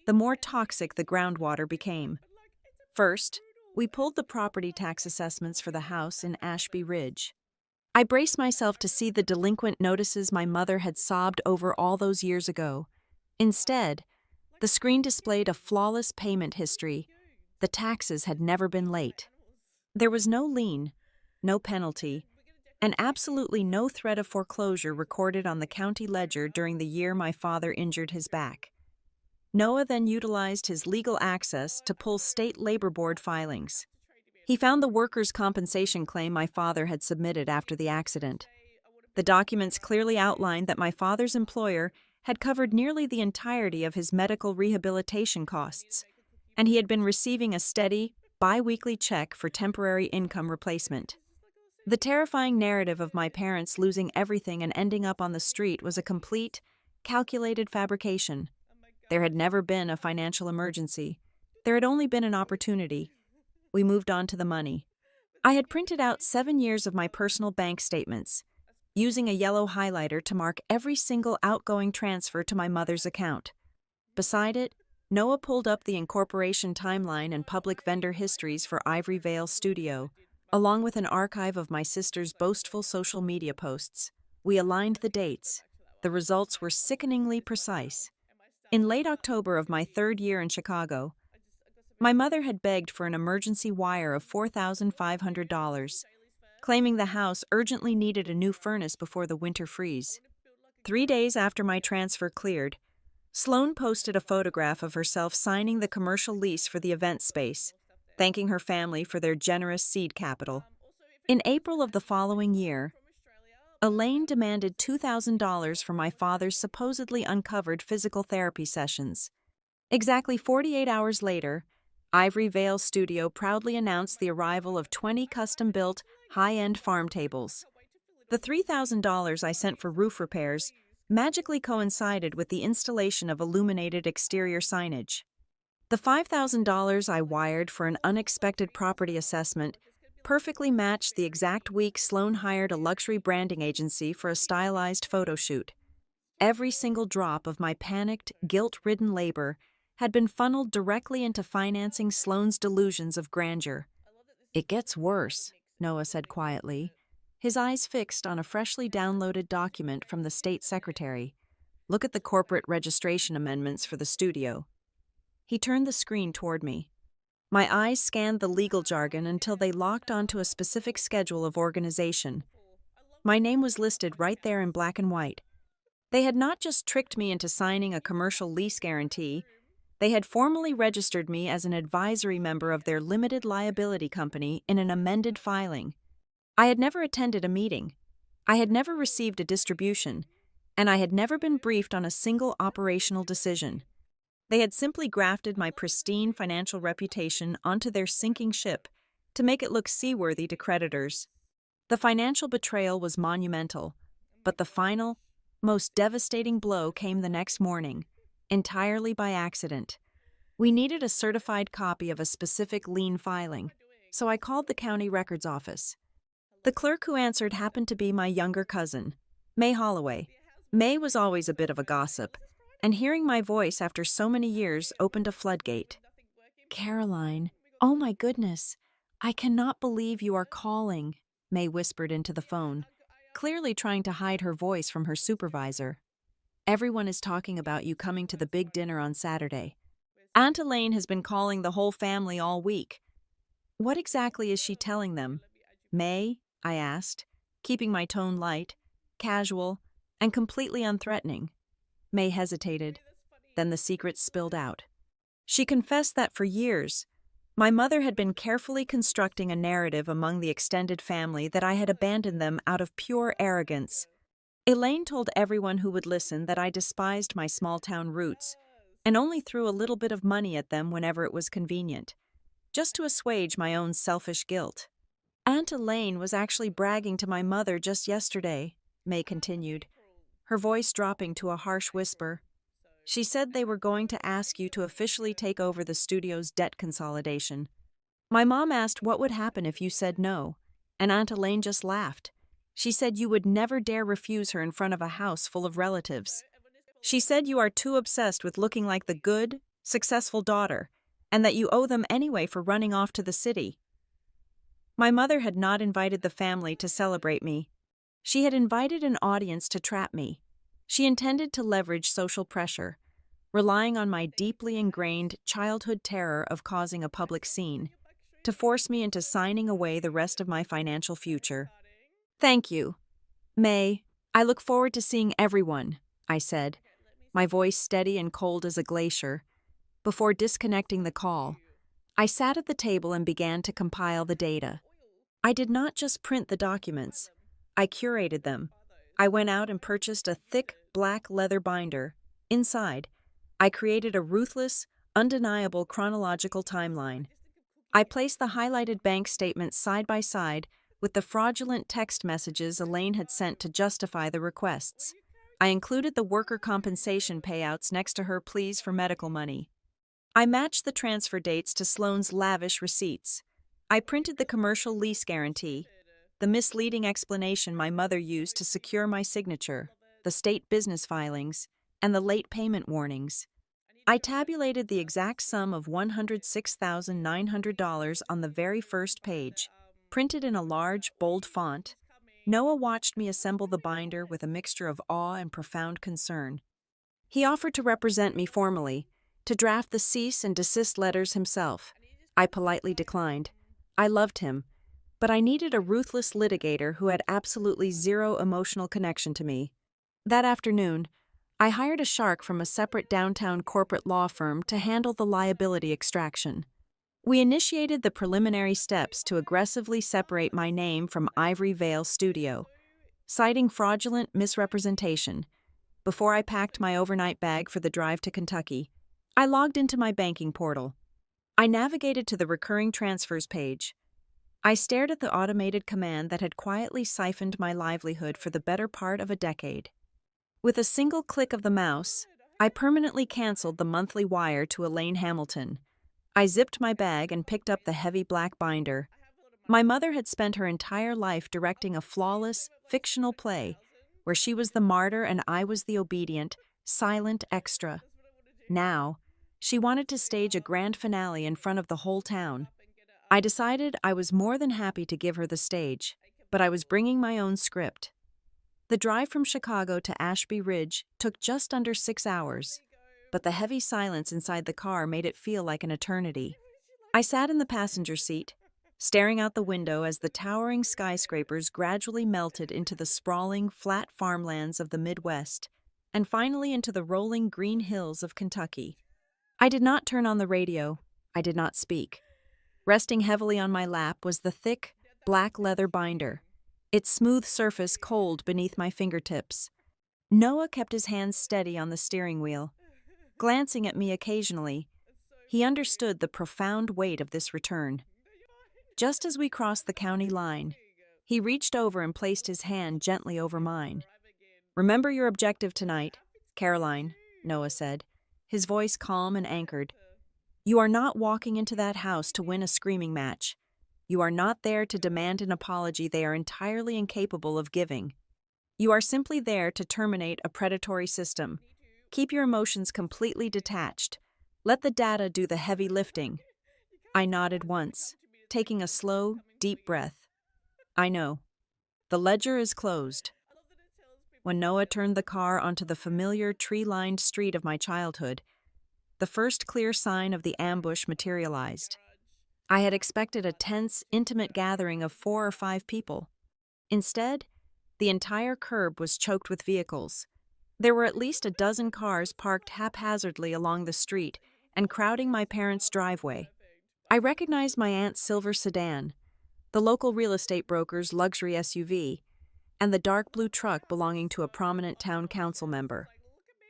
S1: the more toxic the groundwater became. First, we pulled the property tax assessments for the house in Ashby Ridge. I braced myself to see the delinquent notices my mother had sobbed over all those years ago. Instead, the screen displayed a flawless payment history. The taxes had never been late. There was no lien, no penalty, and absolutely no threat of foreclosure recorded on the county ledger during the year my father injured his back. Noah then utilized his legal access to pull state labor board filings. He found the workers' compensation claim my father had submitted after the accident. The documents clearly outlined that my father's employer had covered nearly the entirety of his medical rehabilitation costs, and he had been receiving a steady, bi-weekly check for temporary income replacement. The terrifying narrative of my parents losing everything and ending up on the street was a complete, calculated fabrication. There had never been a financial emergency. There had only been an opportunity. We moved on to the money. I had printed out 7 years of my personal bank statements, using a yellow highlighter to mark every single outgoing transfer to my mother's account. Beside it, Noah pulled up the incorporation timeline and public vendor histories for Ivory Vale Studio, along with an archive of my sister's boastful social media posts. We aligned the dates. The results were sickeningly precise. In late October of my 3rd year in Chicago, my mother had begged for an emergency wire of $4,500, claiming the house urgently needed a new furnace before the winter freeze. 3 days after my transfer cleared, Sloan posted a photograph of herself signing the commercial lease for the event space, thanking her family for their generous seed capital. In April of the following year, Elaine demanded $2,000 for my father's supposedly uncovered physical therapy sessions. Exactly 48 hours later, Ivory Vale Studio proudly announced the arrival of 20 custom-built, high-end farm tables. The $3,000 I sent for roof repairs magically coincided with the installation of illuminated exterior signage. The $5,000 I wired for an unexpected property assessment perfectly matched the exact week Sloan hired a luxury branding agency for a stylized photo shoot. Every single drop of my panicked, guilt-ridden labor had been funneled directly into financing Sloan's delusions of grandeur. "It gets worse," Noah said quietly, his eyes fixed on a freshly downloaded document from the state secretary. "Look at the corporate registration amendments for the studio." He turned the screen toward me. My eyes scanned the legal jargon until they locked onto a specific schedule of organization. My name was listed right there in black and white. They had not just tricked me into signing a commercial lease guarantee, they had formally registered me as an advisory member of their limited liability company in an amended filing. I had never attended a meeting. I had never received a distribution, and I had never been briefed on a single operational decision. They had simply grafted my pristine financial reputation onto their sinking ship to make it look seaworthy to creditors. The financial betrayal was monumental, but the final, most devastating blow came the next morning, entirely by accident. We needed a certified copy of a specific lien filing, so I called the county records office. The clerk who answered happened to be my younger cousin, May Holloway. May was always a bit of a gossip, and hearing my voice after so many years opened a floodgate. "Caroline, oh my goodness, I cannot believe you are calling," May whispered into the phone, clearly trying to hide her voice from her supervisor. "Everyone is talking about you coming to the big dinner on Saturday. Aunt Elaine has been calling the whole family all week." "What exactly is she telling them?" "May?" I asked, keeping my tone light, casual, and completely unthreatening. May hesitated. Then the secret spilled out. She confessed that for years, my mother had been carefully constructing a narrative among the extended family that I had abandoned them out of pure arrogance. Elaine told everyone who would listen that I despised my small-town roots and only threw a little bit of money at them whenever it was convenient, just to assuage my own selfish guilt. "Aunt Elaine was actually bragging to my mother just yesterday," May continued, her voice dropping to a harsh whisper. "She said they were going to ask you to officially take over the studio's debt consolidation. My mom asked what would happen if you said no, and Aunt Elaine just laughed. She said you would never dare refuse her in front of a house full of relatives. She said you are too obsessed with looking like the good, successful daughter, and that you owe them anyway for running off to the city." My mother had not invited the family to celebrate me. She had invited an audience to trap me. She intended to leverage social pressure, relying on my deeply ingrained childhood terror of causing a public scene, to force me into signing away the rest of my financial future. "Thank you, May. I look forward to seeing everyone," I said, my voice steady and cold as a glacier. Before disconnecting the call, I sat at the table and began to compile the data. I did not just print the documents. I curated them. I went out and purchased a thick black leather binder. Inside, I created a ruthless, undeniable chronological timeline. I placed the highlighted bank statements side by side with the fraudulent text messages Elaine had sent to justify the requests. I included the worker compensation payouts next to her pleas for medical money. I matched the transfer dates to Sloane's lavish receipts. I printed the commercial lease guarantee, the misleading explanation my mother used to secure my signature, the state business filings, and the late payment warnings. I tabulated the exact sum of $106,900 on the very first page, printed in a large, bold font. Noah watched me assemble the binder with a mixture of awe and profound concern. He offered to represent me formally, to draft the cease and desist letters himself. I politely declined. I loved him, but I needed a ruthless litigator who had absolutely zero emotional connection to me. That afternoon, I hired a shark from a separate downtown corporate law firm to handle the liability extraction. We initiated the preliminary steps to aggressively separate my name from Ivory Vale Studio, citing fraudulent misrepresentation. Before I packed my overnight bag for the drive to Kentucky, I logged into my banking portal. I navigated to the recurring transfers page. I stared at the automated command that had quietly siphoned my livelihood for the better part of a decade. With a single click of the mouse, I permanently canceled the monthly wire to Elaine Hamilton. I zipped my bag and picked up the heavy black binder. My mother had spent her entire life directing a flawless, fictional play where she was the martyr and I was the obedient, silent extra. Now, she wanted to stage a grand finale in front of the whole town. I decided I was more than happy to give her the stage, but I was bringing my own script. The drive from Chicago to Ashby Ridge took just under 6 hours, but the heavy silence inside the car made it feel like an eternity. I sat in the passenger seat, staring out the window as the towering skyscrapers gradually melted into the sprawling, flat farmlands of the Midwest, and finally into the rolling green hills of Kentucky. I did not turn on the radio. I did not speak. Resting heavily on my lap was the thick, black leather binder, its smooth surface cold beneath my fingertips. Noah kept his hands steady on the steering wheel. Glancing at me occasionally, he understood the profound weight of this return. Just as we crossed the county line, he reached over and placed his hand gently over mine. "Remember your objective tonight, Caroline," Noah said, his voice calm and anchored. "You are not walking into that house to win a screaming match. You are not there to demand an apology they are entirely incapable of giving. You are simply there to terminate a predatory system. Keep your emotions completely detached. Let the data do the heavy lifting." I nodded once, taking a slow, deep breath. "I know. The ledger is closed." When Noah turned the car onto the familiar tree-lined street of my childhood, the first clear sign of the ambush materialized. I had expected a tense, intimate gathering of 4 or 5 people. Instead, the entire curb was choked with vehicles. There were at least a dozen cars parked haphazardly along the street and crowding my parents' driveway. I recognized my aunt's silver sedan, the local real estate broker's luxury SUV, and the dark blue truck belonging to a prominent town council member.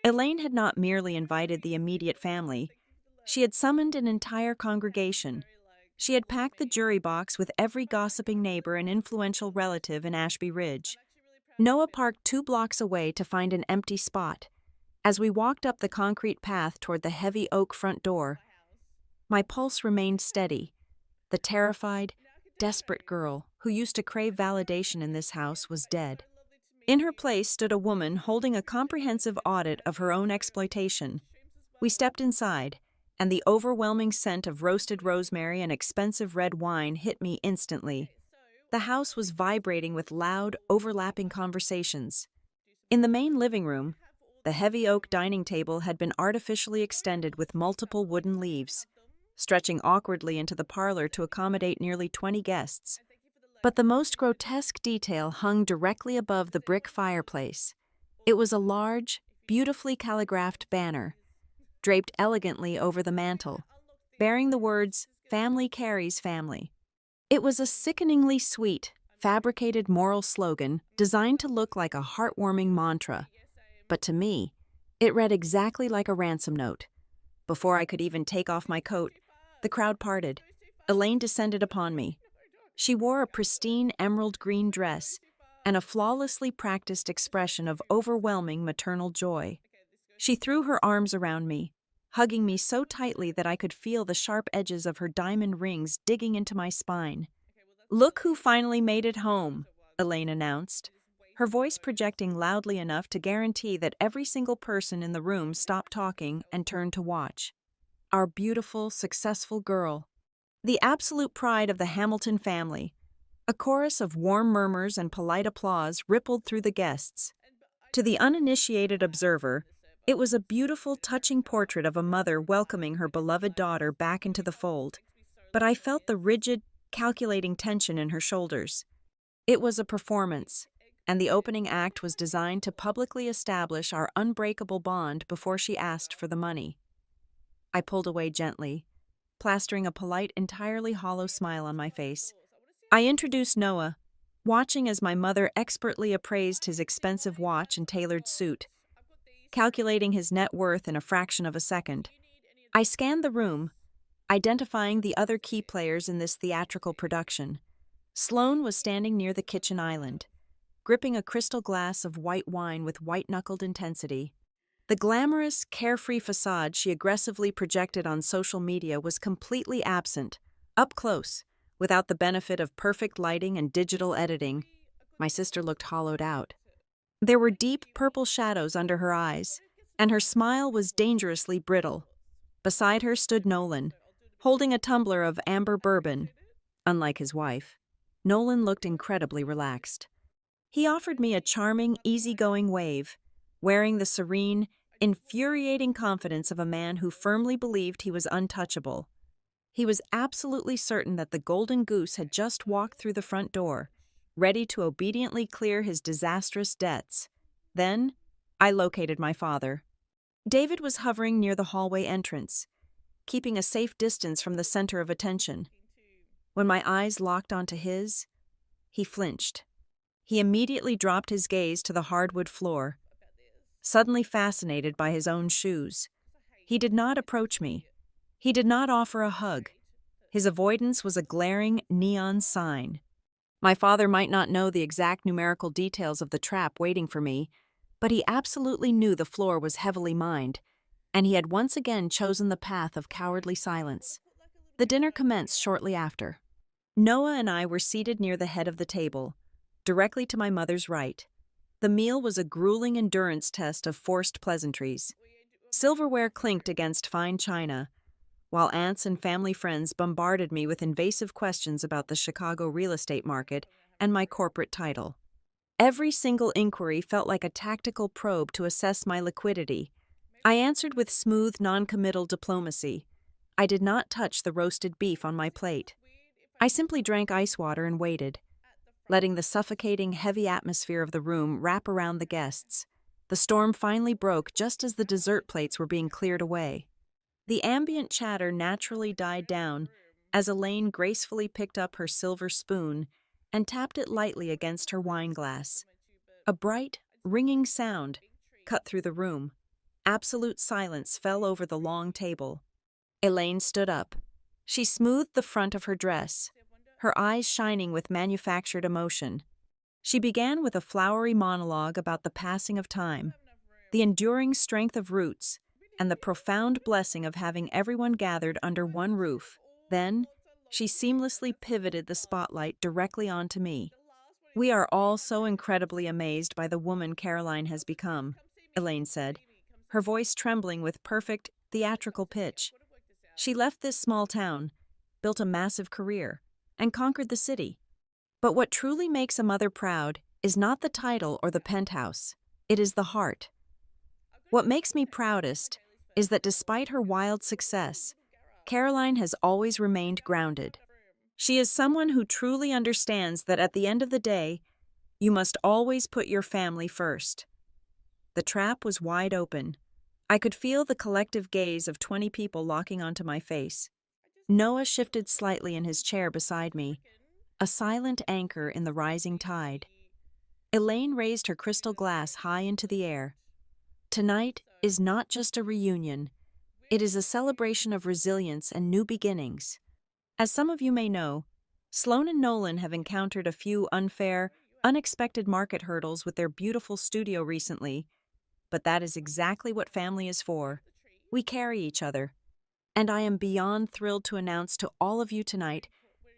S1: Elaine had not merely invited the immediate family. She had summoned an entire congregation. She had packed the jury box with every gossiping neighbor and influential relative in Ashby Ridge. Noah parked 2 blocks away to find an empty spot. As we walked up the concrete path toward the heavy oak front door, my pulse remained steady. The terrified, desperate girl who used to crave validation in this house was dead. In her place stood a woman holding a comprehensive audit of her own exploitation. We stepped inside, and the overwhelming scent of roasted rosemary and expensive red wine hit me instantly. The house was vibrating with loud, overlapping conversations. In the main living room, the heavy oak dining table had been artificially extended with multiple wooden leaves, stretching awkwardly into the parlor to accommodate nearly 20 guests. But the most grotesque detail hung directly above the brick fireplace. It was a large, beautifully calligraphed banner, draped elegantly over the mantel, bearing the words, "Family carries family." It was a sickeningly sweet, fabricated moral slogan designed to look like a heartwarming mantra. But to me, it read exactly like a ransom note. Before I could even take off my coat, the crowd parted. Elaine descended upon me. She wore a pristine emerald green dress and a flawlessly practiced expression of overwhelming maternal joy. She threw her arms around me, hugging me so tightly that I could feel the sharp edges of her diamond rings digging into my spine. "Look who finally made it home," Elaine announced, her voice projecting loudly enough to guarantee that every single person in the room stopped talking and turned to watch. Our beautiful, successful girl. The absolute pride of the Hamilton family. A chorus of warm murmurs and polite applause rippled through the guests. To the uninitiated observer, it was a beautiful, touching portrait of a mother welcoming her beloved daughter back into the fold. But I felt the rigid, calculating tension in her shoulders. It was a performance, and the opening act was designed to publicly establish our unbreakable bond before she asked for the money. I pulled away gently, plastering a polite, entirely hollow smile on my face. I introduced Noah, watching as my mother expertly appraised his expensive watch and tailored suit, calculating his net worth in a fraction of a second. I scanned the room, identifying the other key players in this theatrical production. Sloane was standing near the kitchen island, gripping a crystal glass of white wine with white-knuckled intensity. The glamorous, carefree facade she aggressively projected on social media was completely absent. Up close, without the benefit of perfect lighting and digital editing, my sister looked hollowed out. There were deep purple shadows under her eyes, and her smile was dangerously brittle. Beside her stood Nolan, holding a tumbler of amber bourbon. Unlike his wife, Nolan looked incredibly relaxed. He offered me a charming, easygoing wave, wearing the serene, infuriating confidence of a man who firmly believed he was untouchable. He was absolutely certain that the golden goose had just walked through the front door, ready to obediently clear his disastrous debts. Then, I located my father. David was hovering near the hallway entrance, keeping a safe distance from the center of attention. When my eyes locked onto his, he flinched. He immediately dropped his gaze to the hardwood floor, suddenly fascinated by his own shoes. He did not approach me. He did not offer a hug. His avoidance was a glaring neon sign. My father might not know the exact numerical details of the trap waiting for me, but he absolutely knew the floor was heavily mined, and he had once again chosen the path of cowardly silence. The dinner commenced shortly after. Noah and I were seated near the head of the table, directly to my mother's right. The meal was a grueling endurance test of forced pleasantries. Silverware clinked against fine china, while aunts and family friends bombarded me with invasive questions about the Chicago real estate market and my corporate title. Every single inquiry felt like a tactical probe to assess my liquidity. I answered with smooth, noncommittal diplomacy. I did not touch the roasted beef on my plate. I simply drank ice water and waited, letting the suffocating, heavy atmosphere of the room wrap around the guests. The storm finally broke just as the dessert plates were being cleared away. The ambient chatter naturally died down as Elaine gracefully picked up her silver spoon and tapped it lightly against her wine glass. A bright, ringing sound cut through the room. Absolute silence fell over the long table. Elaine stood up. She smoothed the front of her dress, her eyes shining with manufactured emotion. She began with a flowery monologue about the passing of time, the enduring strength of roots, and the profound blessing of having everyone gathered under one roof. Then, she seamlessly pivoted the spotlight directly onto me. "We are all so incredibly amazed by the woman Caroline has become," Elaine said, her voice trembling with perfect, theatrical pitch. "She left this small town, built a massive career, and conquered the city. But what truly makes a mother proud is not the title or the penthouse. It is the heart. What makes me proudest is that despite her wild success, Caroline has always remained grounded. She is someone who truly understands that at the end of the day, you must always put your family first." The trap was wide open. I could feel the collective gaze of 20 people locking onto my face. Noah shifted slightly in his chair beside me, a silent anchor in the rising tide. Elaine raised her crystal glass high into the air. "Tonight is not just a reunion. It is a celebration of resilience and new beginnings. As some of you may know, Sloan and Nolan have encountered a few unfair, unexpected market hurdles with their beautiful studio recently, but that is exactly what family is for. We carry each other. And I am beyond thrilled to announce to all of you tonight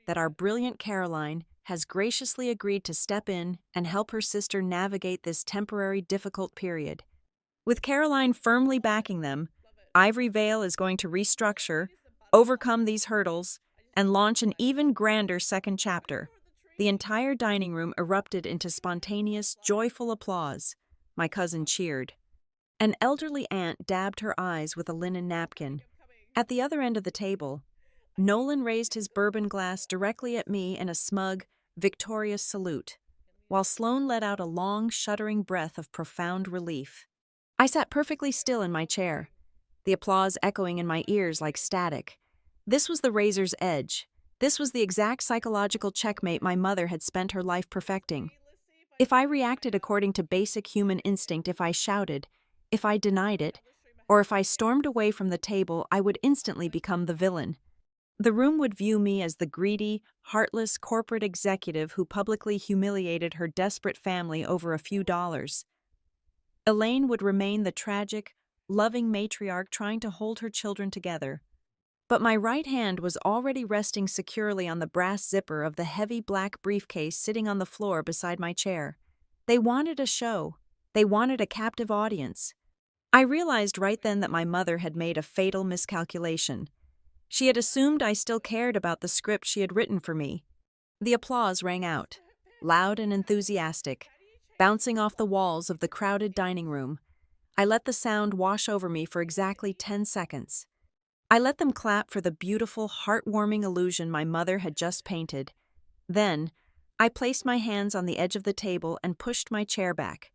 S1: that our brilliant Caroline has graciously agreed to step in and help her sister navigate this temporary difficult period. With Caroline firmly backing them, Ivory Vale is going to restructure, overcome these hurdles, and launch an even grander second chapter." The entire dining room erupted into spontaneous, joyful applause. My cousin cheered. An elderly aunt dabbed her eyes with a linen napkin. At the other end of the table, Nolan raised his bourbon glass directly at me in a smug, victorious salute, while Sloane let out a long, shuddering breath of profound relief. I sat perfectly still in my chair, the applause echoing in my ears like static. This was the razor's edge. This was the exact psychological checkmate my mother had spent her life perfecting. If I reacted according to basic human instinct, if I shouted, if I denied it, or if I stormed away from the table, I would instantly become the villain. The room would view me as the greedy, heartless corporate executive who publicly humiliated her desperate family over a few dollars. Elaine would remain the tragic, loving matriarch trying to hold her children together. But my right hand was already resting securely on the brass zipper of the heavy black briefcase sitting on the floor beside my chair. They wanted a show. They wanted a captive audience. I realized right then that my mother had made a fatal miscalculation. She had assumed I still cared about the script she had written for me. The applause rang out, loud and enthusiastic, bouncing off the walls of the crowded dining room. I let the sound wash over me for exactly 10 seconds. I let them clap for the beautiful, heartwarming illusion my mother had just painted. Then, I placed my hands on the edge of the table and pushed my chair back.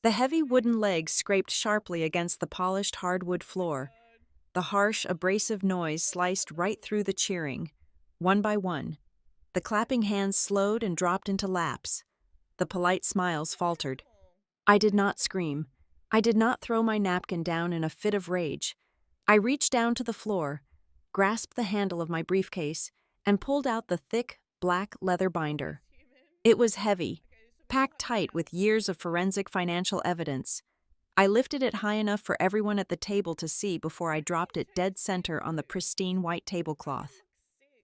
S1: The heavy wooden legs scraped sharply against the polished hardwood floor. The harsh, abrasive noise sliced right through the cheering. One by one, the clapping hands slowed and dropped into laps. The polite smiles faltered. I did not scream. I did not throw my napkin down in a fit of rage. I reached down to the floor. grasped the handle of my briefcase, and pulled out the thick, black leather binder. It was heavy, packed tight with years of forensic financial evidence. I lifted it high enough for everyone at the table to see before I dropped it dead center on the pristine white tablecloth.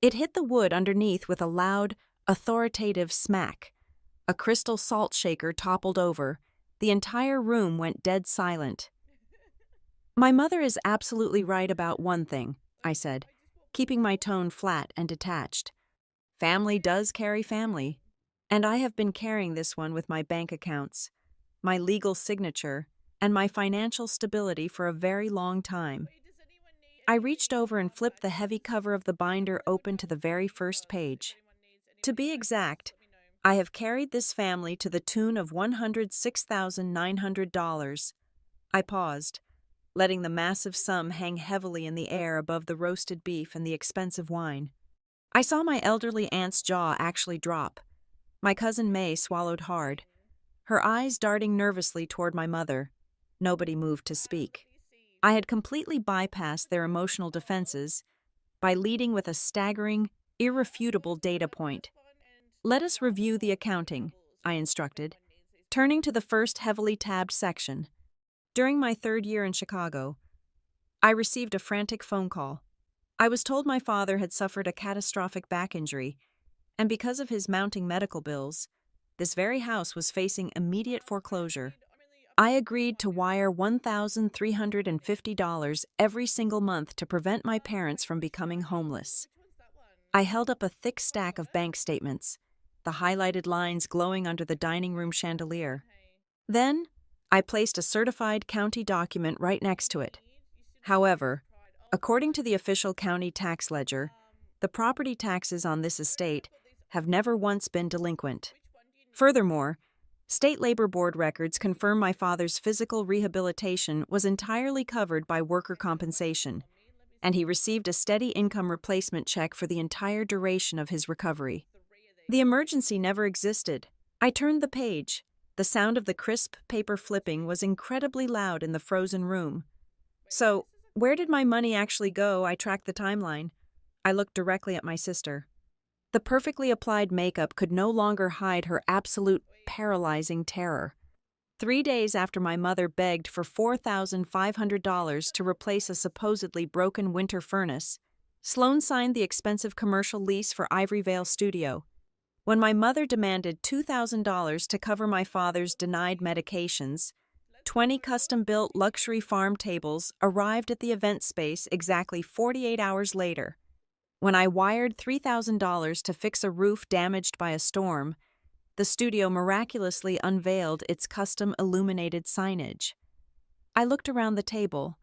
S1: It hit the wood underneath with a loud, authoritative smack. A crystal salt shaker toppled over. The entire room went dead silent. "My mother is absolutely right about one thing," I said, keeping my tone flat and detached. "Family does carry family. And I have been carrying this one with my bank accounts, my legal signature, and my financial stability for a very long time." I reached over and flipped the heavy cover of the binder open to the very first page. "To be exact, I have carried this family to the tune of $106,900. I paused, letting the massive sum hang heavily in the air above the roasted beef and the expensive wine. I saw my elderly aunt's jaw actually drop. My cousin May swallowed hard, her eyes darting nervously toward my mother. Nobody moved to speak. I had completely bypassed their emotional defenses by leading with a staggering, irrefutable data point. "Let us review the accounting," I instructed, turning to the first heavily tabbed section. During my 3rd year in Chicago, I received a frantic phone call. I was told my father had suffered a catastrophic back injury, and because of his mounting medical bills, this very house was facing immediate foreclosure. I agreed to wire $1,350 every single month to prevent my parents from becoming homeless. I held up a thick stack of bank statements, the highlighted lines glowing under the dining room chandelier. Then, I placed a certified county document right next to it. However, according to the official county tax ledger, the property taxes on this estate have never once been delinquent. Furthermore, state labor board records confirm my father's physical rehabilitation was entirely covered by worker compensation, and he received a steady income replacement check for the entire duration of his recovery. The emergency never existed. I turned the page. The sound of the crisp paper flipping was incredibly loud in the frozen room. "So, where did my money actually go?" I tracked the timeline. I looked directly at my sister. The perfectly applied makeup could no longer hide her absolute paralyzing terror. 3 days after my mother begged for $4,500 to replace a supposedly broken winter furnace, Sloan signed the expensive commercial lease for Ivory Vale Studio. When my mother demanded $2,000 to cover my father's denied medications, 20 custom-built luxury farm tables arrived at the event space exactly 48 hours later. When I wired $3,000 to fix a roof damaged by a storm, the studio miraculously unveiled its custom illuminated signage. I looked around the table,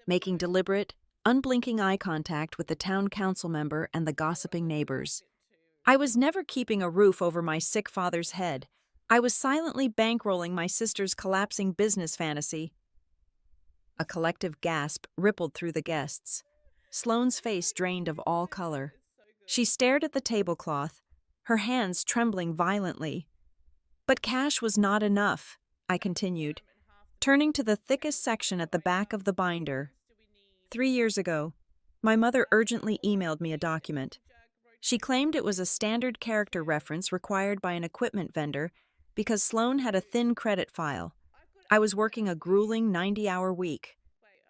S1: making deliberate, unblinking eye contact with the town council member and the gossiping neighbors. I was never keeping a roof over my sick father's head. I was silently bankrolling my sister's collapsing business fantasy. A collective gasp rippled through the guests. Sloane's face drained of all color. She stared at the tablecloth, her hands trembling violently. "But cash was not enough," I continued, turning to the thickest section at the back of the binder. 3 years ago, my mother urgently emailed me a document. She claimed it was a standard character reference required by an equipment vendor because Sloan had a thin credit file. I was working a grueling 90-hour week.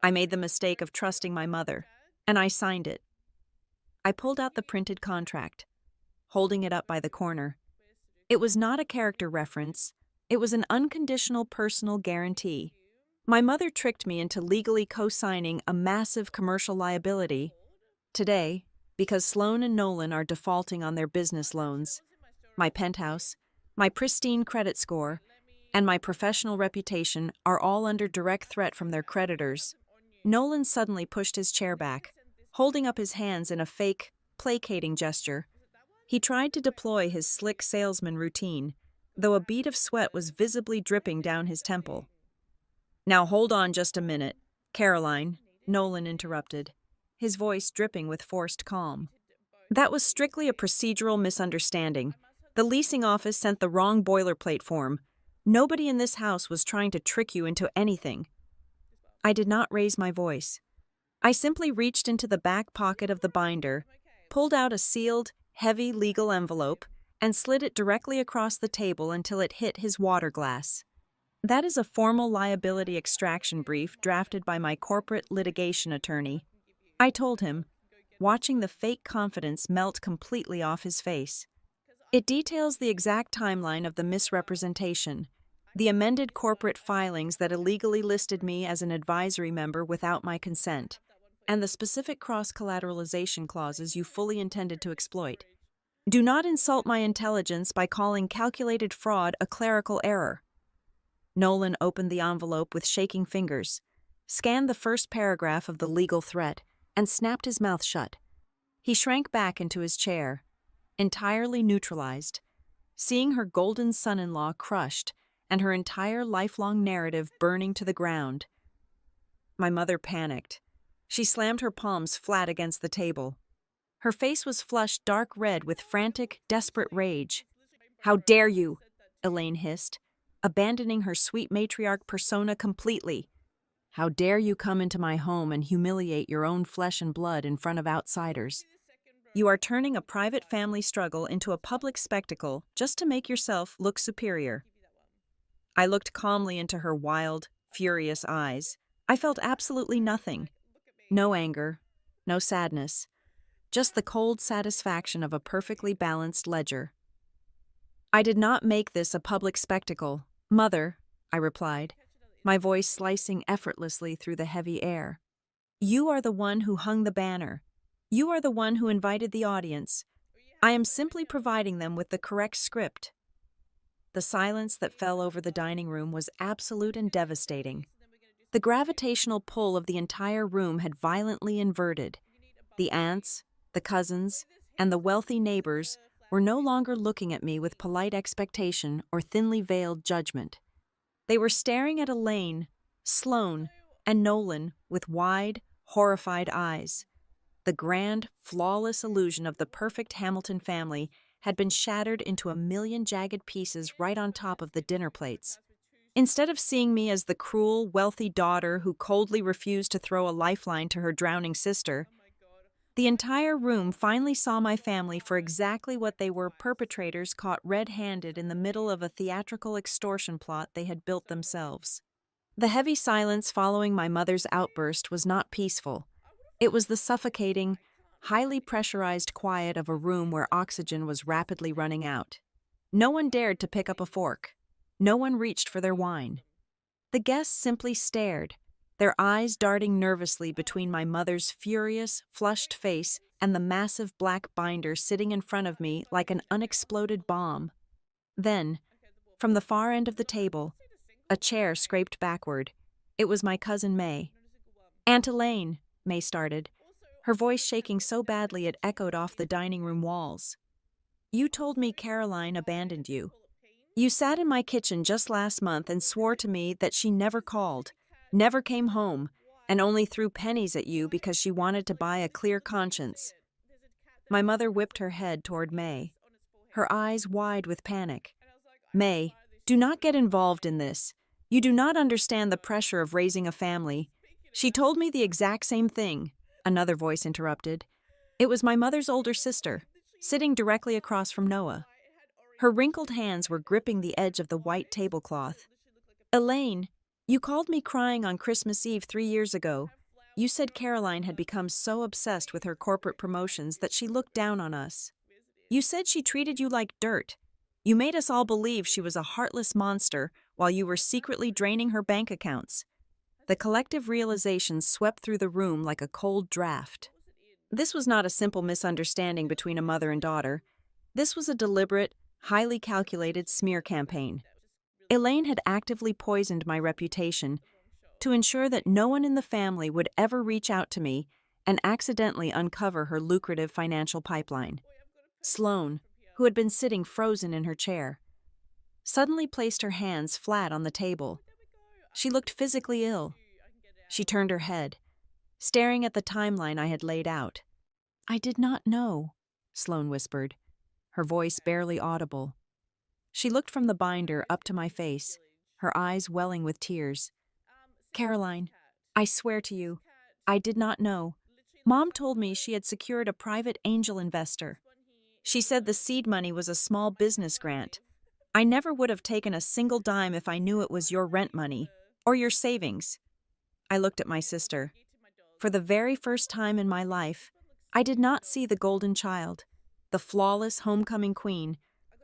S1: I made the mistake of trusting my mother, and I signed it. I pulled out the printed contract, holding it up by the corner. It was not a character reference. It was an unconditional personal guarantee. My mother tricked me into legally co-signing a massive commercial liability. Today, because Sloan and Nolan are defaulting on their business loans, my penthouse, my pristine credit score, and my professional reputation are all under direct threat from their creditors. Nolan suddenly pushed his chair back, holding up his hands in a fake, placating gesture. He tried to deploy his slick salesman routine, though a bead of sweat was visibly dripping down his temple. "Now hold on just a minute, Caroline," Nolan interrupted, his voice dripping with forced calm. "That was strictly a procedural misunderstanding. The leasing office sent the wrong boilerplate form. Nobody in this house was trying to trick you into anything." I did not raise my voice. I simply reached into the back pocket of the binder, pulled out a sealed, heavy legal envelope, and slid it directly across the table until it hit his water glass. That is a formal liability extraction brief drafted by my corporate litigation attorney, I told him, watching the fake confidence melt completely off his face. It details the exact timeline of the misrepresentation, the amended corporate filings that illegally listed me as an advisory member without my consent, and the specific cross-collateralization clauses you fully intended to exploit. Do not insult my intelligence by calling calculated fraud a clerical error. Nolan opened the envelope with shaking fingers, scanned the first paragraph of the legal threat, and snapped his mouth shut. He shrank back into his chair, entirely neutralized, seeing her golden son-in-law crushed and her entire lifelong narrative burning to the ground. My mother panicked. She slammed her palms flat against the table. Her face was flushed dark red with frantic, desperate rage. "How dare you?" Elaine hissed, abandoning her sweet matriarch persona completely. "How dare you come into my home and humiliate your own flesh and blood in front of outsiders? You are turning a private family struggle into a public spectacle just to make yourself look superior." I looked calmly into her wild, furious eyes. I felt absolutely nothing. No anger, no sadness, just the cold satisfaction of a perfectly balanced ledger. "I did not make this a public spectacle, Mother," I replied, my voice slicing effortlessly through the heavy air. "You are the one who hung the banner. You are the one who invited the audience. I am simply providing them with the correct script." The silence that fell over the dining room was absolute and devastating. The gravitational pull of the entire room had violently inverted. The aunts, the cousins, and the wealthy neighbors were no longer looking at me with polite expectation or thinly veiled judgment. They were staring at Elaine, Sloane, and Nolan with wide, horrified eyes. The grand, flawless illusion of the perfect Hamilton family had been shattered into a million jagged pieces right on top of the dinner plates. Instead of seeing me as the cruel, wealthy daughter who coldly refused to throw a lifeline to her drowning sister, the entire room finally saw my family for exactly what they were: perpetrators caught red-handed in the middle of a theatrical extortion plot they had built themselves. The heavy silence following my mother's outburst was not peaceful. It was the suffocating, highly pressurized quiet of a room where oxygen was rapidly running out. No one dared to pick up a fork. No one reached for their wine. The guests simply stared, their eyes darting nervously between my mother's furious, flushed face and the massive black binder sitting in front of me like an unexploded bomb. Then, from the far end of the table, a chair scraped backward. It was my cousin May. "Aunt Elaine," May started, her voice shaking so badly it echoed off the dining room walls. "You told me Caroline abandoned you. You sat in my kitchen just last month and swore to me that she never called, never came home, and only threw pennies at you because she wanted to buy a clear conscience." My mother whipped her head toward May, her eyes wide with panic. "May, do not get involved in this. You do not understand the pressure of raising a family. She told me the exact same thing," another voice interrupted. It was my mother's older sister, sitting directly across from Noah. Her wrinkled hands were gripping the edge of the white tablecloth. "Elaine, you called me crying on Christmas Eve 3 years ago. You said Caroline had become so obsessed with her corporate promotions that she looked down on us. You said she treated you like dirt. You made us all believe she was a heartless monster while you were secretly draining her bank accounts." The collective realization swept through the room like a cold draft. This was not a simple misunderstanding between a mother and daughter. This was a deliberate, highly calculated smear campaign. Elaine had actively poisoned my reputation to ensure that no one in the family would ever reach out to me and accidentally uncover her lucrative financial pipeline. Sloane, who had been sitting frozen in her chair, suddenly placed her hands flat on the table. She looked physically ill. She turned her head, staring at the timeline I had laid out. "I did not know," Sloane whispered, her voice barely audible. She looked from the binder up to my face, her eyes welling with tears. "Caroline, I swear to you, I did not know. Mom told me she had secured a private angel investor. She said the seed money was a small business grant. I never would have taken a single dime if I knew it was your rent money or your savings. I looked at my sister. For the very first time in my life, I did not see the golden child, the flawless homecoming queen,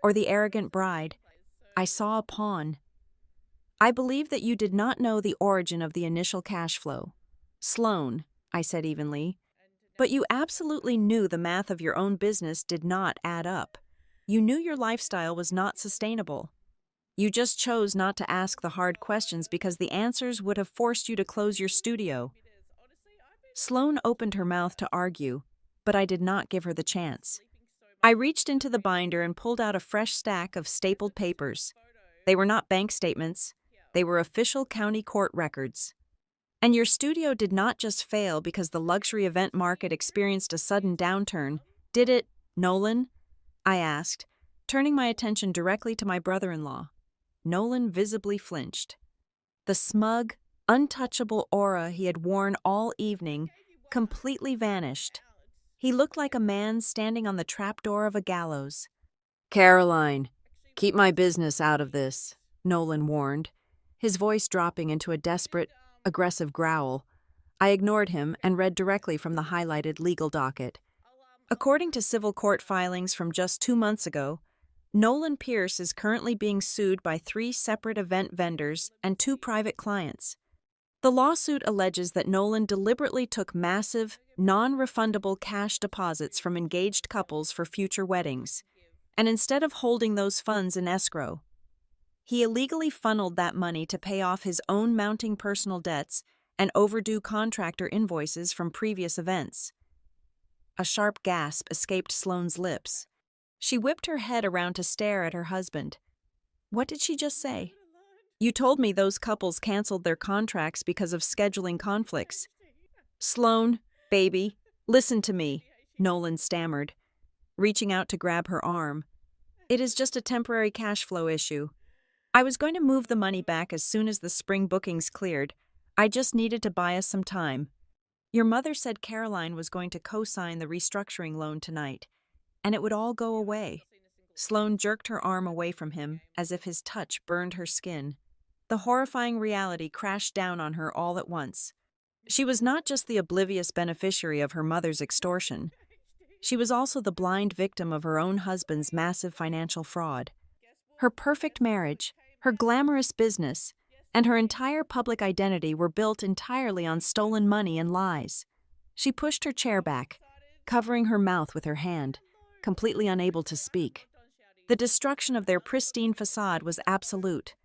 S1: or the arrogant bride. I saw a pawn. I believe that you did not know the origin of the initial cash flow. Sloan, I said evenly, but you absolutely knew the math of your own business did not add up. You knew your lifestyle was not sustainable. You just chose not to ask the hard questions because the answers would have forced you to close your studio. Sloan opened her mouth to argue, but I did not give her the chance. I reached into the binder and pulled out a fresh stack of stapled papers. They were not bank statements. They were official county court records. And your studio did not just fail because the luxury event market experienced a sudden downturn, did it, Nolan? I asked, turning my attention directly to my brother-in-law. Nolan visibly flinched. The smug, untouchable aura he had worn all evening completely vanished. He looked like a man standing on the trapdoor of a gallows. "Caroline, keep my business out of this," Nolan warned, his voice dropping into a desperate, aggressive growl. I ignored him and read directly from the highlighted legal docket. According to civil court filings from just 2 months ago, Nolan Pierce is currently being sued by 3 separate event vendors and 2 private clients. The lawsuit alleges that Nolan deliberately took massive, non-refundable cash deposits from engaged couples for future weddings, and instead of holding those funds in escrow, he illegally funneled that money to pay off his own mounting personal debts and overdue contractor invoices from previous events. A sharp gasp escaped Sloane's lips. She whipped her head around to stare at her husband. What did she just say? You told me those couples canceled their contracts because of scheduling conflicts. Sloane, baby, listen to me, Nolan stammered, reaching out to grab her arm. It is just a temporary cash flow issue. I was going to move the money back as soon as the spring bookings cleared. I just needed to buy us some time. Your mother said Caroline was going to co-sign the restructuring loan tonight, and it would all go away. Sloane jerked her arm away from him as if his touch burned her skin. The horrifying reality crashed down on her all at once. She was not just the oblivious beneficiary of her mother's extortion. She was also the blind victim of her own husband's massive financial fraud. Her perfect marriage, her glamorous business, and her entire public identity were built entirely on stolen money and lies. She pushed her chair back, covering her mouth with her hand, completely unable to speak. The destruction of their pristine facade was absolute.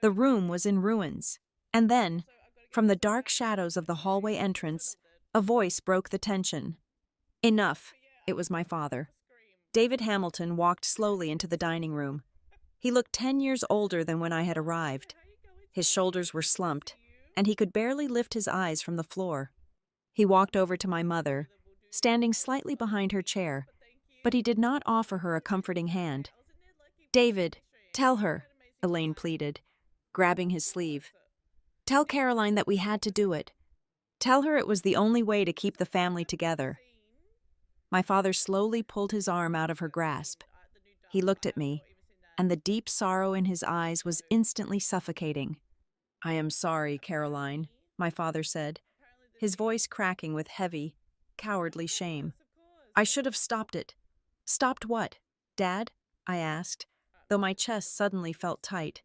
S1: The room was in ruins. And then, from the dark shadows of the hallway entrance, a voice broke the tension. Enough. It was my father. David Hamilton walked slowly into the dining room. He looked 10 years older than when I had arrived. His shoulders were slumped, and he could barely lift his eyes from the floor. He walked over to my mother, standing slightly behind her chair, but he did not offer her a comforting hand. David, tell her, Elaine pleaded, grabbing his sleeve. Tell Caroline that we had to do it. Tell her it was the only way to keep the family together. My father slowly pulled his arm out of her grasp. He looked at me, and the deep sorrow in his eyes was instantly suffocating. I am sorry, Caroline, my father said, his voice cracking with heavy, cowardly shame. I should have stopped it. Stopped what, Dad? I asked, though my chest suddenly felt tight.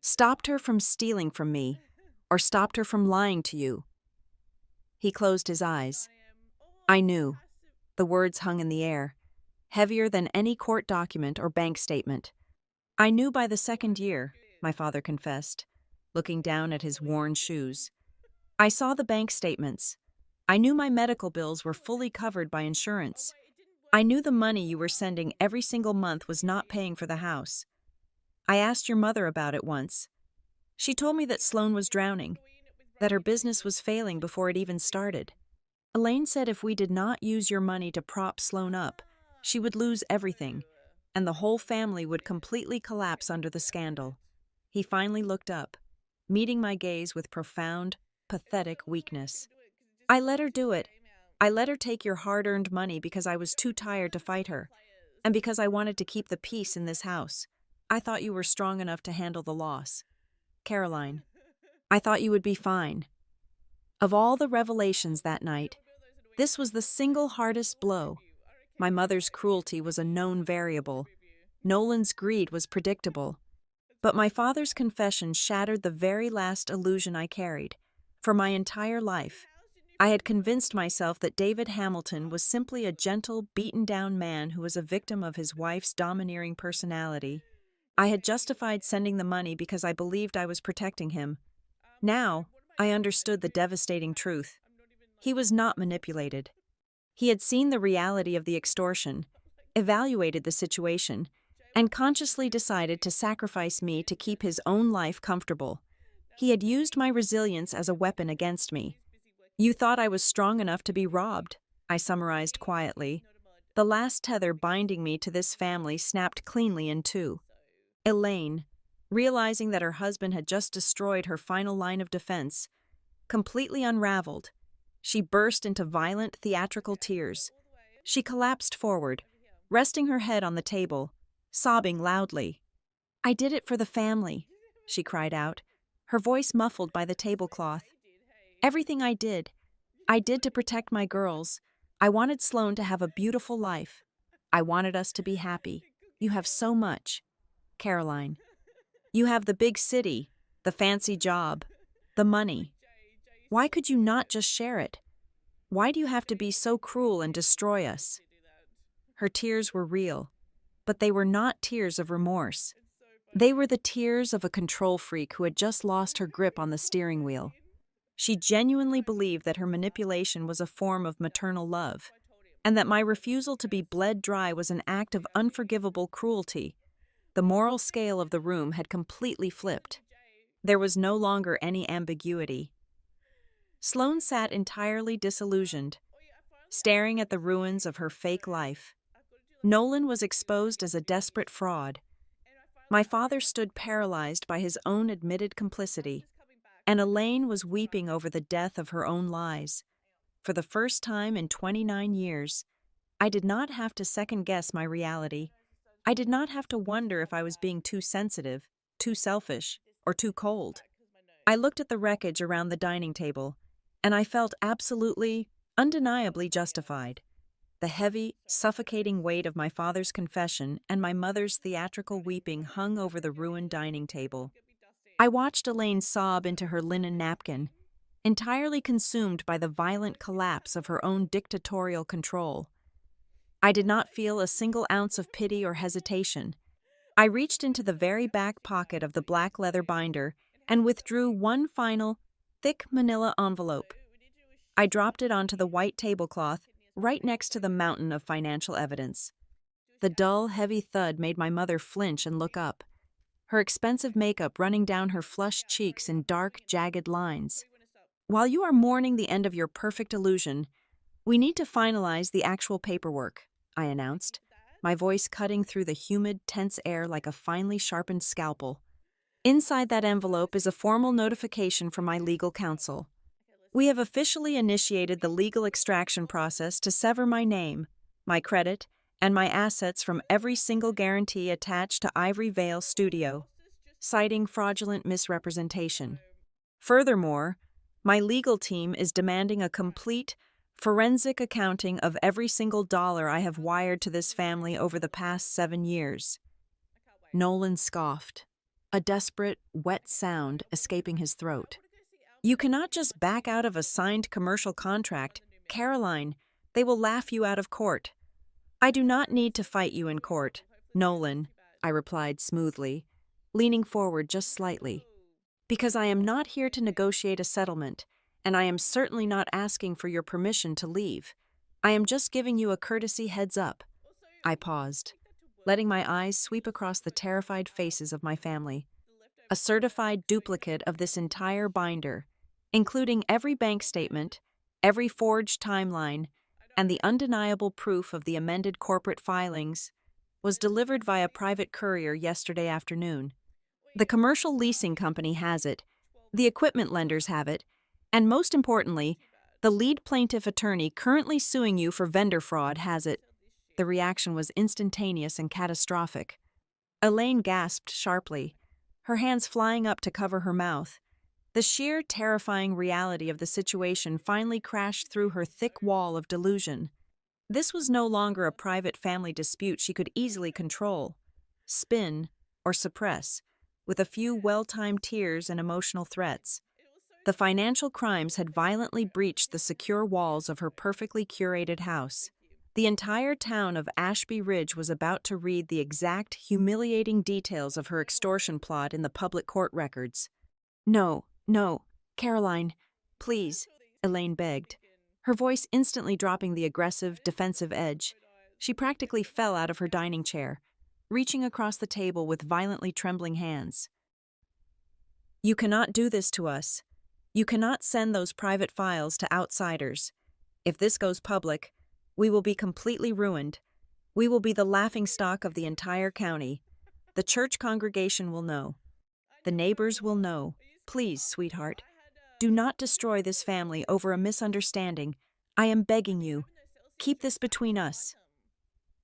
S1: Stopped her from stealing from me, or stopped her from lying to you. He closed his eyes. I knew. The words hung in the air, heavier than any court document or bank statement. I knew by the 2nd year, my father confessed, looking down at his worn shoes. I saw the bank statements. I knew my medical bills were fully covered by insurance. I knew the money you were sending every single month was not paying for the house. I asked your mother about it once. She told me that Sloane was drowning, that her business was failing before it even started. Elaine said if we did not use your money to prop Sloane up, she would lose everything, and the whole family would completely collapse under the scandal. He finally looked up, meeting my gaze with profound, pathetic weakness. I let her do it. I let her take your hard-earned money because I was too tired to fight her, and because I wanted to keep the peace in this house. I thought you were strong enough to handle the loss. Caroline, I thought you would be fine. Of all the revelations that night, this was the single hardest blow. My mother's cruelty was a known variable. Nolan's greed was predictable. But my father's confession shattered the very last illusion I carried. For my entire life, I had convinced myself that David Hamilton was simply a gentle, beaten-down man who was a victim of his wife's domineering personality. I had justified sending the money because I believed I was protecting him. Now, I understood the devastating truth. He was not manipulated. He had seen the reality of the extortion, evaluated the situation, and consciously decided to sacrifice me to keep his own life comfortable. He had used my resilience as a weapon against me. You thought I was strong enough to be robbed, I summarized quietly. The last tether binding me to this family snapped cleanly in two. Elaine, realizing that her husband had just destroyed her final line of defense, completely unraveled, she burst into violent, theatrical tears. She collapsed forward, resting her head on the table, sobbing loudly. I did it for the family, she cried out, her voice muffled by the tablecloth. Everything I did to protect my girls. I wanted Sloane to have a beautiful life. I wanted us to be happy. You have so much. Caroline. You have the big city, the fancy job, the money. Why could you not just share it? Why do you have to be so cruel and destroy us? Her tears were real, but they were not tears of remorse. They were the tears of a control freak who had just lost her grip on the steering wheel. She genuinely believed that her manipulation was a form of maternal love, and that my refusal to be bled dry was an act of unforgivable cruelty. The moral scale of the room had completely flipped. There was no longer any ambiguity. Sloane sat entirely disillusioned, staring at the ruins of her fake life. Nolan was exposed as a desperate fraud. My father stood paralyzed by his own admitted complicity, and Elaine was weeping over the death of her own lies. For the first time in 29 years, I did not have to second-guess my reality. I did not have to wonder if I was being too sensitive, too selfish, or too cold. I looked at the wreckage around the dining table, and I felt absolutely, undeniably justified. The heavy, suffocating weight of my father's confession and my mother's theatrical weeping hung over the ruined dining table. I watched Elaine sob into her linen napkin, entirely consumed by the violent collapse of her own dictatorial control. I did not feel a single ounce of pity or hesitation. I reached into the very back pocket of the black leather binder and withdrew one final, thick manila envelope. I dropped it onto the white tablecloth right next to the mountain of financial evidence. The dull, heavy thud made my mother flinch and look up, her expensive makeup running down her flushed cheeks in dark, jagged lines. While you are mourning the end of your perfect illusion, we need to finalize the actual paperwork, I announced, my voice cutting through the humid, tense air like a finely sharpened scalpel. Inside that envelope is a formal notification from my legal counsel. We have officially initiated the legal extraction process to sever my name, my credit, and my assets from every single guarantee attached to Ivory Vale Studio, citing fraudulent misrepresentation. Furthermore, my legal team is demanding a complete, forensic accounting of every single dollar I have wired to this family over the past 7 years. Nolan scoffed, a desperate, wet sound escaping his throat. You cannot just back out of a signed commercial contract. Caroline, they will laugh you out of court. I do not need to fight you in court, Nolan, I replied smoothly, leaning forward just slightly. Because I am not here to negotiate a settlement, and I am certainly not asking for your permission to leave. I am just giving you a courtesy heads up. I paused, letting my eyes sweep across the terrified faces of my family. A certified duplicate of this entire binder, including every bank statement, every forged timeline, and the undeniable proof of the amended corporate filings, was delivered via private courier yesterday afternoon. The commercial leasing company has it, the equipment lenders have it, and most importantly, The lead plaintiff attorney currently suing you for vendor fraud has it. The reaction was instantaneous and catastrophic. Elaine gasped sharply, her hands flying up to cover her mouth. The sheer, terrifying reality of the situation finally crashed through her thick wall of delusion. This was no longer a private family dispute she could easily control, spin, or suppress, with a few well-timed tears and emotional threats. The financial crimes had violently breached the secure walls of her perfectly curated house. The entire town of Ashby Ridge was about to read the exact, humiliating details of her extortion plot in the public court records. No, no, Caroline, please, Elaine begged, her voice instantly dropping the aggressive, defensive edge. She practically fell out of her dining chair, reaching across the table with violently trembling hands. You cannot do this to us. You cannot send those private files to outsiders. If this goes public, we will be completely ruined. We will be the laughingstock of the entire county. The church congregation will know. The neighbors will know. Please, sweetheart, do not destroy this family over a misunderstanding. I am begging you. Keep this between us.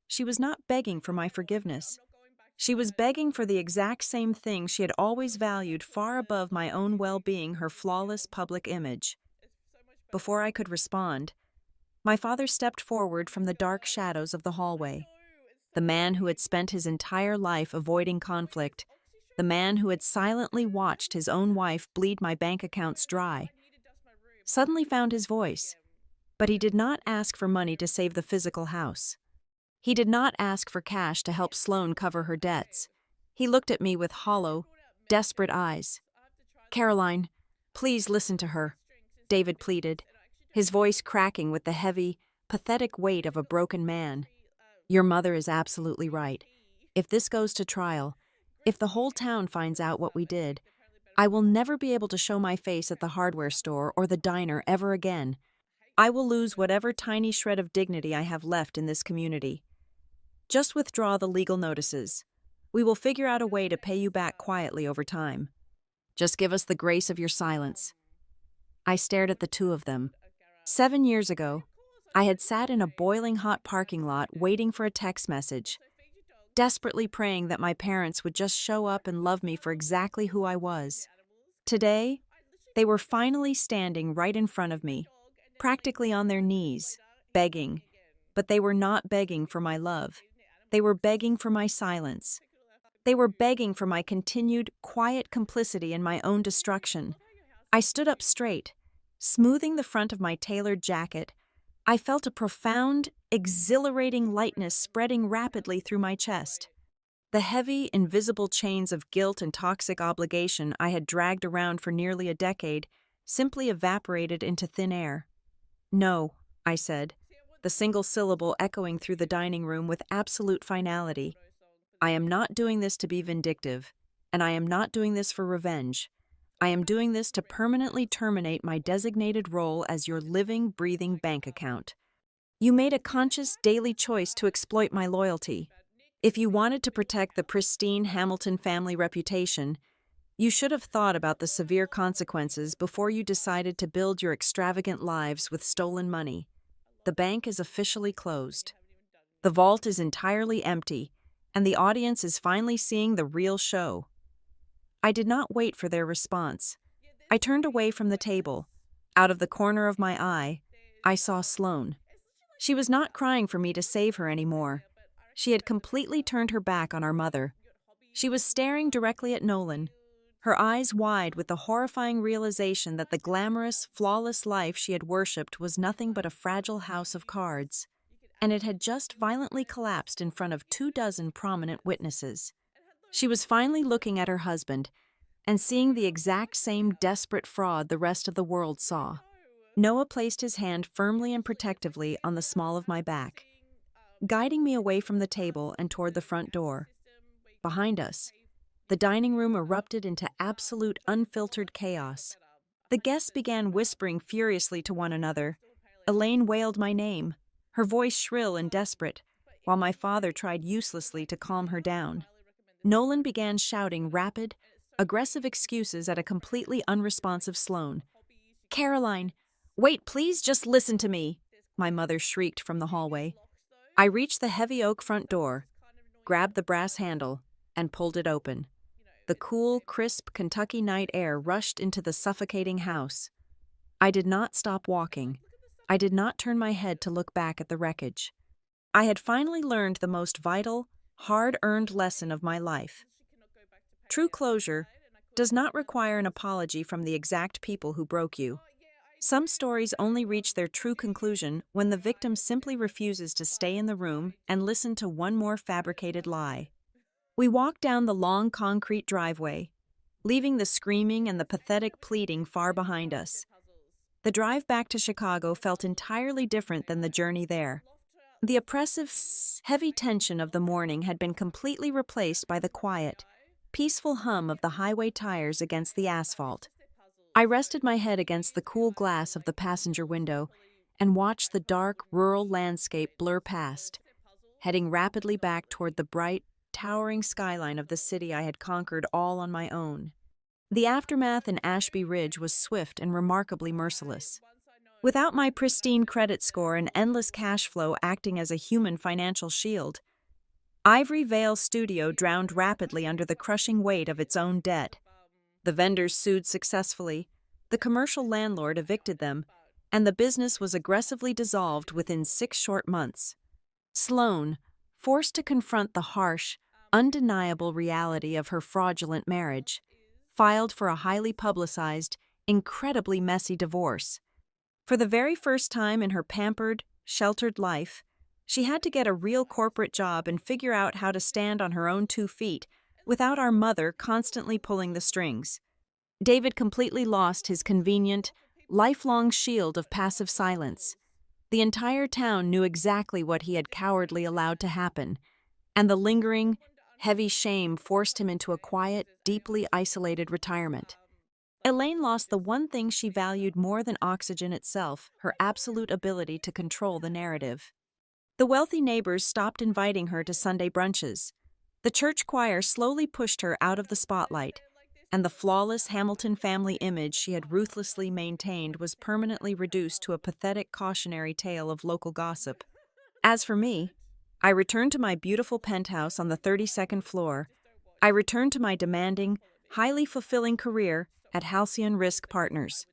S1: She was not begging for my forgiveness. She was begging for the exact same thing she had always valued far above my own well-being, her flawless public image. Before I could respond, my father stepped forward from the dark shadows of the hallway. The man who had spent his entire life avoiding conflict, the man who had silently watched his own wife bleed my bank accounts dry, suddenly found his voice. But he did not ask for money to save the physical house. He did not ask for cash to help Sloane cover her debts. He looked at me with hollow, desperate eyes. Caroline, please listen to her, David pleaded, his voice cracking with the heavy, pathetic weight of a broken man. Your mother is absolutely right. If this goes to trial, if the whole town finds out what we did, I will never be able to show my face at the hardware store or the diner ever again. I will lose whatever tiny shred of dignity I have left in this community. Just withdraw the legal notices. We will figure out a way to pay you back quietly over time. Just give us the grace of your silence. I stared at the two of them. 7 years ago, I had sat in a boiling hot parking lot waiting for a text message, desperately praying that my parents would just show up and love me for exactly who I was. Today, they were finally standing right in front of me, practically on their knees, begging. But they were not begging for my love. They were begging for my silence. They were begging for my continued, quiet complicity in my own destruction. I stood up straight, smoothing the front of my tailored jacket. I felt a profound, exhilarating lightness spreading rapidly through my chest. The heavy, invisible chains of guilt and toxic obligation I had dragged around for nearly a decade simply evaporated into thin air. No, I said, the single syllable echoing through the dining room with absolute finality. I am not doing this to be vindictive, and I am not doing this for revenge. I am doing this to permanently terminate my designated role as your living, breathing bank account. You made a conscious, daily choice to exploit my loyalty. If you wanted to protect the pristine Hamilton family reputation, you should have thought about the severe consequences before you decided to build your extravagant lives with stolen money. The bank is officially closed. The vault is entirely empty, and the audience is finally seeing the real show. I did not wait for their response. I turned away from the table. Out of the corner of my eye, I saw Sloane. She was not crying for me to save her anymore. She had completely turned her back on our mother. She was staring directly at Nolan, her eyes wide with the horrifying realization that the glamorous, flawless life she had worshipped was nothing but a fragile house of cards, and it had just violently collapsed in front of 24 prominent witnesses. She was finally looking at her husband and seeing the exact same desperate fraud the rest of the world saw. Noah placed his hand firmly and protectively on the small of my back, guiding me away from the table and toward the front door. Behind us, the dining room erupted into absolute unfiltered chaos. The guests began whispering furiously to one another. Elaine wailed my name, her voice shrill and desperate, while my father tried uselessly to calm her down. Nolan began shouting rapid, aggressive excuses at a completely unresponsive Sloane. Caroline, Wait, please just listen to me, my mother shrieked from the hallway. I reached the heavy oak front door, grabbed the brass handle, and pulled it open. The cool, crisp Kentucky night air rushed into the suffocating house. I did not stop walking. I did not turn my head to look back at the wreckage. I had finally learned the most vital, hard-earned lesson of my life. True closure does not require an apology from the exact people who broke you. Some stories only reach their true conclusion when the victim simply refuses to stay in the room and listen to one more fabricated lie. We walked down the long concrete driveway, leaving the screaming and the pathetic pleading far behind us. The drive back to Chicago felt entirely different than the journey there. The oppressive, heavy tension of the morning had been completely replaced by the quiet, peaceful hum of the highway tires against the asphalt. I rested my head against the cool glass of the passenger window and watched the dark, rural landscape blur past, heading rapidly back toward the bright, towering skyline of the city I had conquered all on my own. The aftermath in Ashby Ridge was swift and remarkably merciless. Without my pristine credit score and endless cash flow acting as a human financial shield, Ivory Vale Studio drowned rapidly under the crushing weight of its own debt. The vendors sued successfully, the commercial landlord evicted them, and the business was aggressively dissolved within 6 short months. Sloane, forced to confront the harsh, undeniable reality of her fraudulent marriage, filed for a highly publicized, incredibly messy divorce. For the very first time in her pampered, sheltered life, she had to get a real corporate job and figure out how to stand on her own 2 feet without our mother constantly pulling the strings. David completely lost his convenient, lifelong shield of passive silence. The entire town knew exactly what he had cowardly allowed to happen, and the lingering, heavy shame forced him into a quiet, deeply isolated retirement. Elaine lost the one thing she valued more than oxygen itself, her absolute ability to control the narrative. The wealthy neighbors stopped inviting her to Sunday brunches. The church choir slowly pushed her out of the spotlight, and the flawless Hamilton family image she had ruthlessly maintained was permanently reduced to a pathetic cautionary tale of local gossip. As for me, I returned to my beautiful penthouse on the 32nd floor. I returned to my demanding, highly fulfilling career at Halcyon Risk Partners.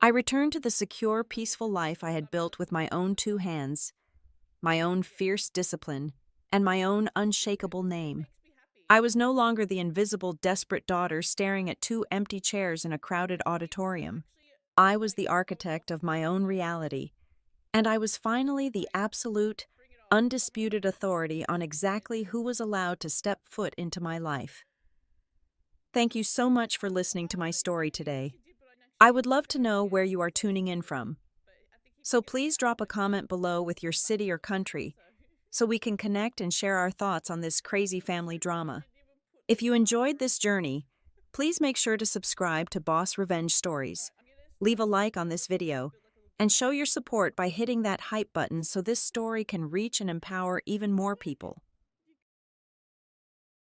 S1: I returned to the secure, peaceful life I had built with my own 2 hands, my own fierce discipline, and my own unshakable name. I was no longer the invisible, desperate daughter staring at 2 empty chairs in a crowded auditorium. I was the architect of my own reality, and I was finally the absolute, undisputed authority on exactly who was allowed to step foot into my life. Thank you so much for listening to my story today. I would love to know where you are tuning in from. So please drop a comment below with your city or country so we can connect and share our thoughts on this crazy family drama. If you enjoyed this journey, please make sure to subscribe to Boss Revenge Stories. Leave a like on this video and show your support by hitting that hype button so this story can reach and empower even more people.